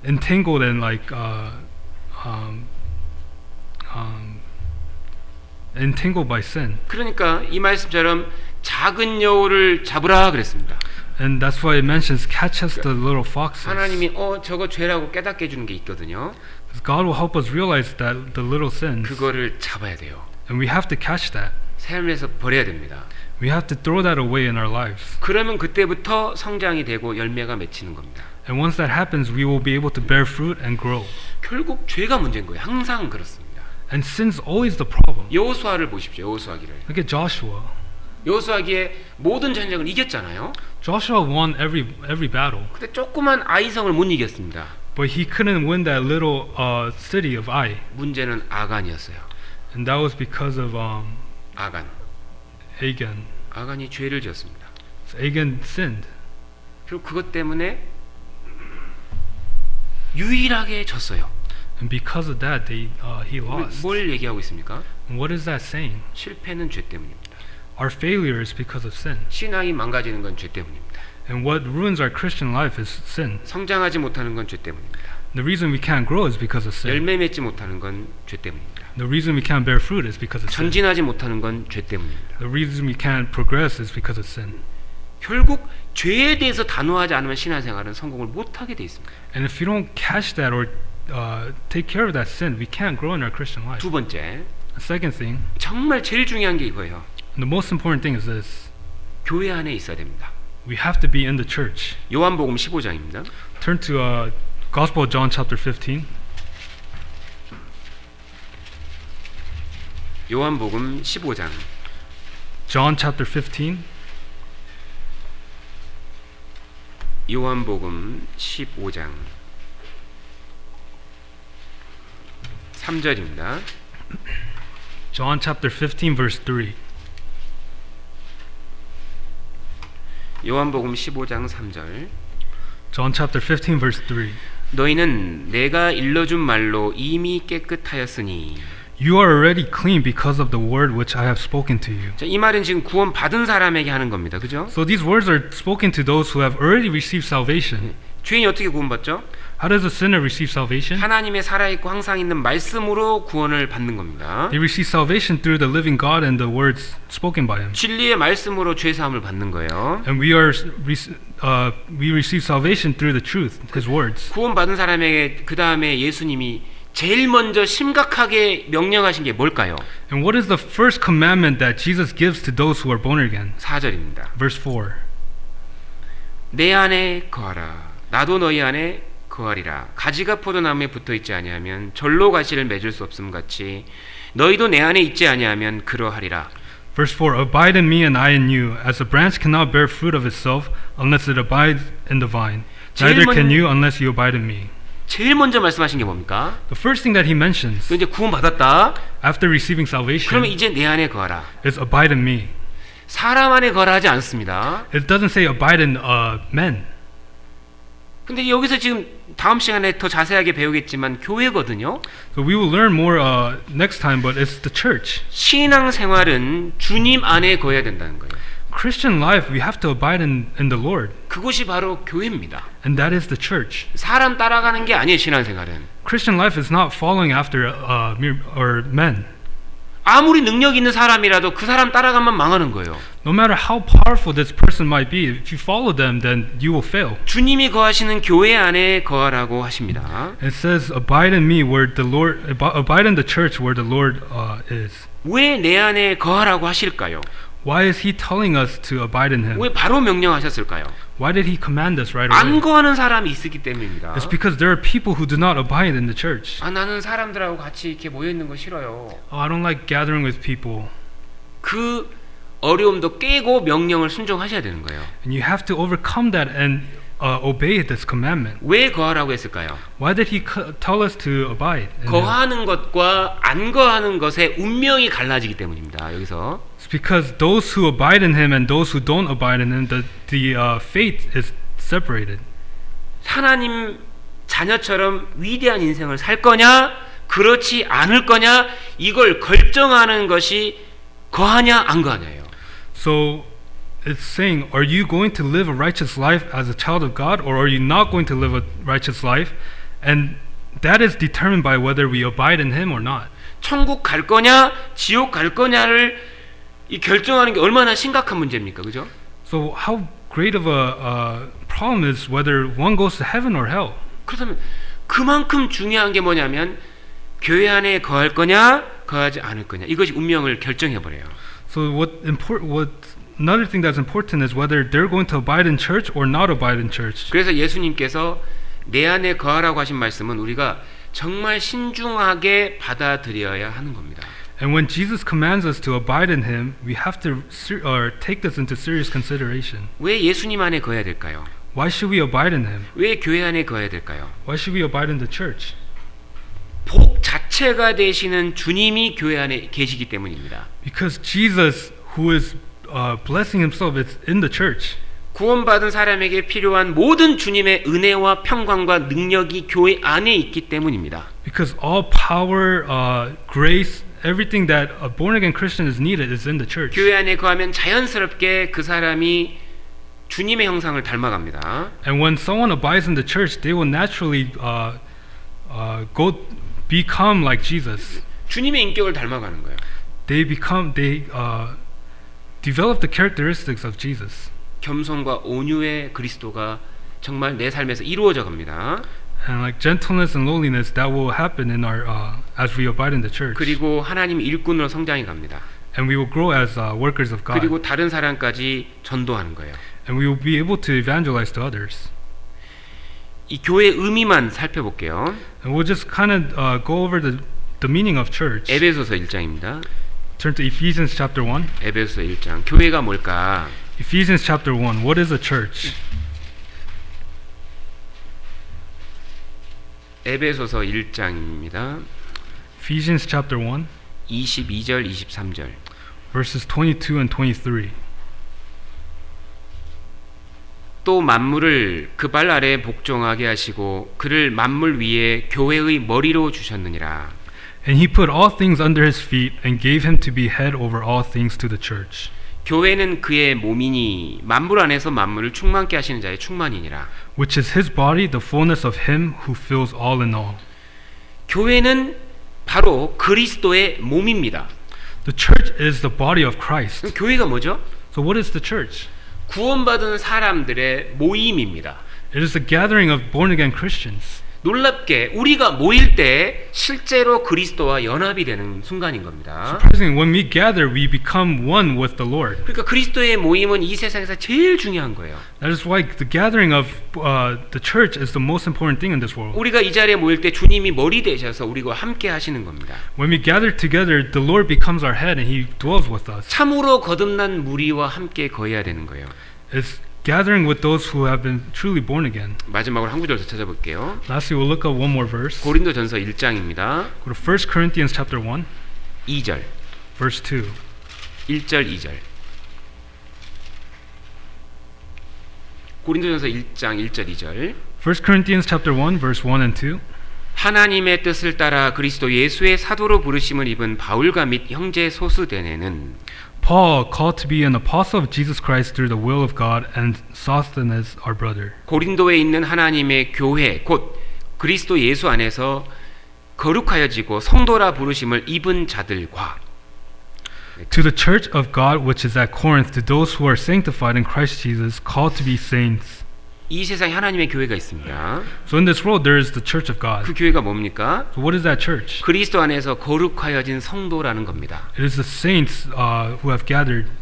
entangled and entangled by sin. 그러니까 이 말씀처럼 작은 여우를 잡으라 그랬습니다. And that's why it mentions catch us the little foxes. 하나님이 저거 죄라고 깨닫게 해주는 게 있거든요. Because God will help us realize that the little sins, 그거를 잡아야 돼요. and we have to catch that. 삶에서 버려야 됩니다. We have to throw that away in our lives. 그러면 그때부터 성장이 되고 열매가 맺히는 겁니다. And once that happens, we will be able to bear fruit and grow. 결국 죄가 문제인 거예요. 항상 그렇습니다. And sin's always the problem. 여호수아를 보십시오. 여호수아기를. Look at Joshua. 여호수아기에 모든 전쟁을 이겼잖아요. Joshua won every battle, 근데 조그만 아이성을 못 이겼습니다. but he couldn't win that little city of Ai, 문제는 아간이었어요. and that was because of 아간. Achan. 아간이 죄를 지었습니다. So Achan sinned, 그리고 그것 때문에 유일하게 졌어요. and because of that, he lost. 뭘 얘기하고 있습니까? And what is that saying? 실패는 죄 때문입니다. Our failure is because of sin, 신앙이 망가지는 건 죄 때문입니다. and what ruins our Christian life is sin. 성장하지 못하는 건 죄 때문입니다. The reason we can't grow is because of sin. 열매 맺지 못하는 건 죄 때문입니다. The reason we can't bear fruit is because of sin. 전진하지 못하는 건 죄 때문입니다. The reason we can't progress is because of sin. 결국 죄에 대해서 단호하지 않으면 신앙생활은 성공을 못하게 돼 있습니다. And if you don't catch that or take care of that sin, we can't grow in our Christian life. 두 번째, The second thing, 정말 제일 중요한 게 이거예요. And the most important thing is this: 교회 안에 있어야 됩니다. we have to be in the church. 요한복음 15장입니다. Turn to Gospel of John chapter 15. 요한복음 15장. John chapter 15. 요한복음 15장 3절입니다. John chapter 15 verse 3. 요한복음 15장 3절. John chapter 15 verse 3. 너희는 내가 일러준 말로 이미 깨끗하였으니. You are already clean because of the word which I have spoken to you. 자, 이 말은 지금 구원 받은 사람에게 하는 겁니다. 그죠? So these words are spoken to those who have already received salvation. 죄인이 어떻게 구원받죠? How does a sinner receive salvation? 하나님의 살아있고 항상 있는 말씀으로 구원을 받는 겁니다. They receive salvation through the living God and the words spoken by Him. 진리의 말씀으로 죄 사함을 받는 거예요. And we receive salvation through the truth, His words. 구원받은 사람에게 그 다음에 예수님이 제일 먼저 심각하게 명령하신 게 뭘까요? And what is the first commandment that Jesus gives to those who are born again? 4절입니다. Verse 4. 내 안에 거하라. 나도 너희 안에 거하리라. 가지가 포도나무에 붙어있지 아니하면 절로 가시를 맺을 수 없음 같이 너희도 내 안에 있지 아니하면 그러하리라. Verse 4. Abide in me and I in you, as a branch cannot bear fruit of itself unless it abides in the vine. Neither can you unless you abide in me. 제일 먼저 말씀하신 게 뭡니까? The first thing that he mentions 너 이제 구원받았다. after receiving 그러면 salvation 이제 내 안에 거하라. is abide in me. 사람 안에 거하라 하지 않습니다. It doesn't say abide in men. 근데 여기서 지금 다음 시간에 더 자세하게 배우겠지만 교회거든요. So we will learn more next time, but it's the church. 신앙 생활은 주님 안에 거해야 된다는 거예요. Christian life, we have to abide in the Lord, 그것이 바로 교회입니다. and that is the church. 사람 따라가는 게 아니에요. 신앙 생활은. Christian life is not following after men. 아무리 능력 있는 사람이라도 그 사람 따라가면 망하는 거예요. No matter how powerful this person might be, if you follow them, then you will fail. 주님이 거하시는 교회 안에 거하라고 하십니다. It says, "Abide in me, where the Lord, abide in the church, where the Lord is." 왜 내 안에 거하라고 하실까요? Why is He telling us to abide in Him? 왜 바로 명령하셨을까요? Why did He command us right 안 away? 거하는 사람이 있기 때문입니다. It's because there are people who do not abide in the church. 아, 나는 사람들하고 같이 이렇게 모여 있는 거 싫어요. Oh, I don't like gathering with people. 그 어려움도 깨고 명령을 순종하셔야 되는 거예요. And you have to overcome that and obey this commandment. 왜 거하라고 했을까요? Why did He tell us to abide in Him? 거하는 것과 안 거하는 것의 운명이 갈라지기 때문입니다. 여기서 It's because those who abide in Him and those who don't abide in Him, the fate is separated. 하나님 자녀처럼 위대한 인생을 살 거냐, 그렇지 않을 거냐, 이걸 결정하는 것이 거하냐 안 거하냐예요. So it's saying, are you going to live a righteous life as a child of God, or are you not going to live a righteous life? And that is determined by whether we abide in Him or not. 천국 갈 거냐, 지옥 갈 거냐를 이 결정하는 게 얼마나 심각한 문제입니까, 그죠? So how great of a problem is whether one goes to heaven or hell. 그렇다면 그만큼 중요한 게 뭐냐면 교회 안에 거할 거냐, 거하지 않을 거냐, 이것이 운명을 결정해 버려요. So another thing that's important is whether they're going to abide in church or not abide in church. 그래서 예수님께서 내 안에 거하라고 하신 말씀은 우리가 정말 신중하게 받아들여야 하는 겁니다. And when Jesus commands us to abide in Him, we have to take this into serious consideration. 왜 예수님 안에 거해야 될까요? Why should we abide in Him? 왜 교회 안에 거해야 될까요? Why should we abide in the church? 복 자체가 되시는 주님이 교회 안에 계시기 때문입니다. Because Jesus, who is blessing Himself, is in the church. 구원받은 사람에게 필요한 모든 주님의 은혜와 평강과 능력이 교회 안에 있기 때문입니다. Because all power, grace, everything that a born again Christian is needed is in the church. 교회 안에 거하면 자연스럽게 그 사람이 주님의 형상을 닮아갑니다. And when someone abides in the church, they will naturally become like Jesus. 주님의 인격을 닮아가는 거예요. They develop the characteristics of Jesus. 겸손과 온유의 그리스도가 정말 내 삶에서 이루어져 갑니다. And like gentleness and lowliness, that will happen in our as we abide in the church. 그리고 하나님 일꾼으로 성장해 갑니다. and we will grow as workers of God. 그리고 다른 사람까지 전도하는 거예요. And we will be able to evangelize to others. 이 교회의 의미만 살펴볼게요. And we'll just kind of go over the meaning of church. 에베소서 1장입니다. Turn to Ephesians chapter 1. 에베소서 1장. 교회가 뭘까? Ephesians chapter 1. What is a church? 에베소서 1장입니다. Ephesians chapter 1, 22절, 23절. verses 22 and 23. 또 만물을 그 발 아래 복종하게 하시고 그를 만물 위에 교회의 머리로 주셨느니라. And he put all things under his feet and gave him to be head over all things to the church, 교회는 그의 몸이니 만물 안에서 만물을 충만케 하시는 자의 충만이니라. which is his body, the fullness of him who fills all in all. 교회는 바로 그리스도의 몸입니다. The church is the body of Christ. 그럼 교회가 뭐죠? So what is the church? 구원받은 사람들의 모임입니다. It is the gathering of born-again Christians. 놀랍게 우리가 모일 때 실제로 그리스도와 연합이 되는 순간인 겁니다. Surprisingly, when we gather, we become one with the Lord. 그러니까 그리스도의 모임은 이 세상에서 제일 중요한 거예요. That is why the gathering of the church is the most important thing in this world. 우리가 이 자리에 모일 때 주님이 머리 되셔서 우리와 함께 하시는 겁니다. When we gather together, the Lord becomes our head and He dwells with us. 참으로 거듭난 무리와 함께 거해야 되는 거예요. It's gathering with those who have been truly born again. 마지막으로 한 구절 더 찾아볼게요. Lastly, we'll look at one more verse. 고린도전서 1장입니다. Go to 1 Corinthians chapter 1, 2절, verse 2. 1절, 2절. 고린도전서 1장 1절, 2절. 1 Corinthians chapter 1, verse 1 and 2. 하나님의 뜻을 따라 그리스도 예수의 사도로 부르심을 입은 바울과 및 형제 소스데네는 Paul, called to be an apostle of Jesus Christ through the will of God, and Sosthenes, our brother. 고린도에 있는 하나님의 교회 곧 그리스도 예수 안에서 거룩하여지고 성도라 부르심을 입은 자들과 To the church of God which is at Corinth, to those who are sanctified in Christ Jesus, called to be saints. 이 세상에 하나님의 교회가 있습니다. So in this world there is the church of God. 그 교회가 뭡니까? So what is that church? 그리스도 안에서 거룩하여진 성도라는 겁니다. It is the saints who have gathered,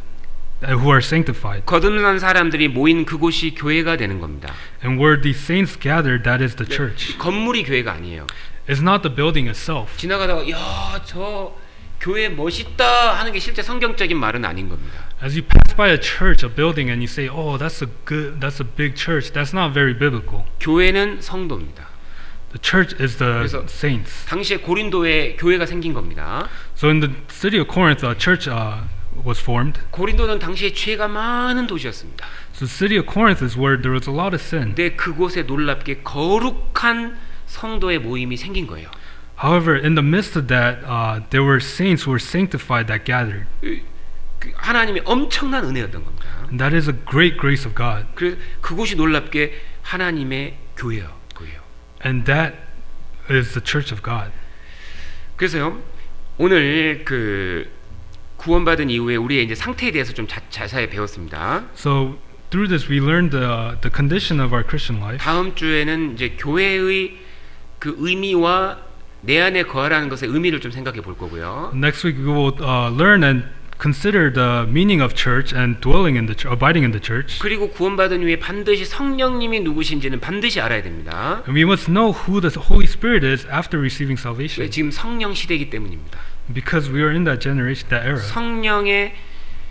who are sanctified. 거듭난 사람들이 모인 그곳이 교회가 되는 겁니다. And where these saints gather, that is the church. 건물이 교회가 아니에요. It's not the building itself. 지나가다가 야, 저 교회 멋있다 하는 게 실제 성경적인 말은 아닌 겁니다. As you pass by a church, a building, and you say, "Oh, that's a big church," that's not very biblical. 교회는 성도입니다. The church is the 그래서 saints. 당시에 고린도에 교회가 생긴 겁니다. So in the city of Corinth, a church was formed. 고린도는 당시에 죄가 많은 도시였습니다. So the city of Corinth is where there was a lot of sin. 근데 그곳에 놀랍게 거룩한 성도의 모임이 생긴 거예요. However, in the midst of that, there were saints who were sanctified that gathered. 하나님의 엄청난 은혜였던 겁니다. And that is a great grace of God. 그래서 그곳이 놀랍게 하나님의 교회예요. And that is the church of God. 그래서요, 오늘 그 구원받은 이후에 우리의 이제 상태에 대해서 좀 자세히 배웠습니다. So through this, we learned the condition of our Christian life. 다음 주에는 이제 교회의 그 의미와 내 안에 거하라는 것의 의미를 좀 생각해 볼 거고요. Next week, we will learn and consider the meaning of church and dwelling in the abiding in the church. 그리고 구원받은 후에 반드시 성령님이 누구신지는 반드시 알아야 됩니다. And we must know who the Holy Spirit is after receiving salvation. 지금 성령 시대이기 때문입니다. Because we are in that generation, that era.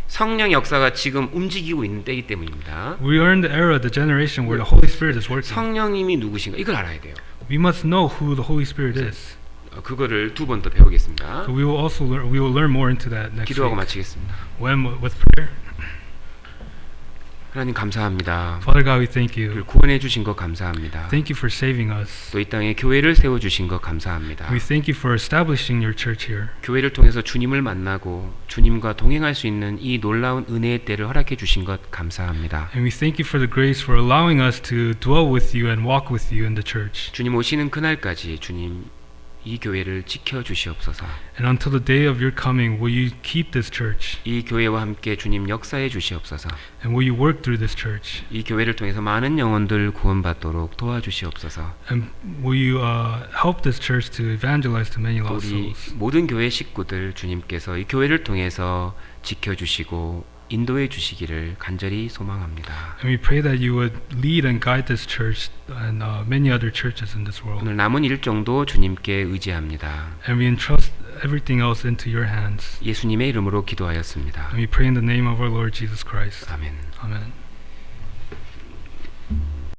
성령 역사가 지금 움직이고 있는 때이기 때문입니다. We are in the era, the generation where the Holy Spirit is working. 성령님이 누구신가 이걸 알아야 돼요. We must know who the Holy Spirit is. 그거를 두 번 더 배우겠습니다. So we will learn more into that next 기도하고 week. 마치겠습니다. When with prayer. 하나님 감사합니다. Father God, we thank you. 구원해 주신 것 감사합니다. Thank you for saving us. 또 이 땅에 교회를 세워 주신 것 감사합니다. We thank you for establishing your church here. 교회를 통해서 주님을 만나고 주님과 동행할 수 있는 이 놀라운 은혜의 때를 허락해 주신 것 감사합니다. And we thank you for the grace for allowing us to dwell with you and walk with you in the church. 주님 오시는 그날까지 주님 이 교회를 지켜 주시옵소서. And until the day of your coming, will you keep this church? 이 교회와 함께 주님 역사해 주시옵소서. And will you work through this church? 이 교회를 통해서 많은 영혼들 구원받도록 도와주시옵소서. And will you help this church to evangelize to many lost 우리 souls? 모든 교회 식구들 주님께서 이 교회를 통해서 지켜주시고 인도해 주시기를 간절히 소망합니다. And we pray that you would lead and guide this church and many other churches in this world. 오늘 남은 일정도 주님께 의지합니다. And we entrust everything else into your hands. 예수님의 이름으로 기도하였습니다. And we pray in the name of our Lord Jesus Christ. 아멘. Amen.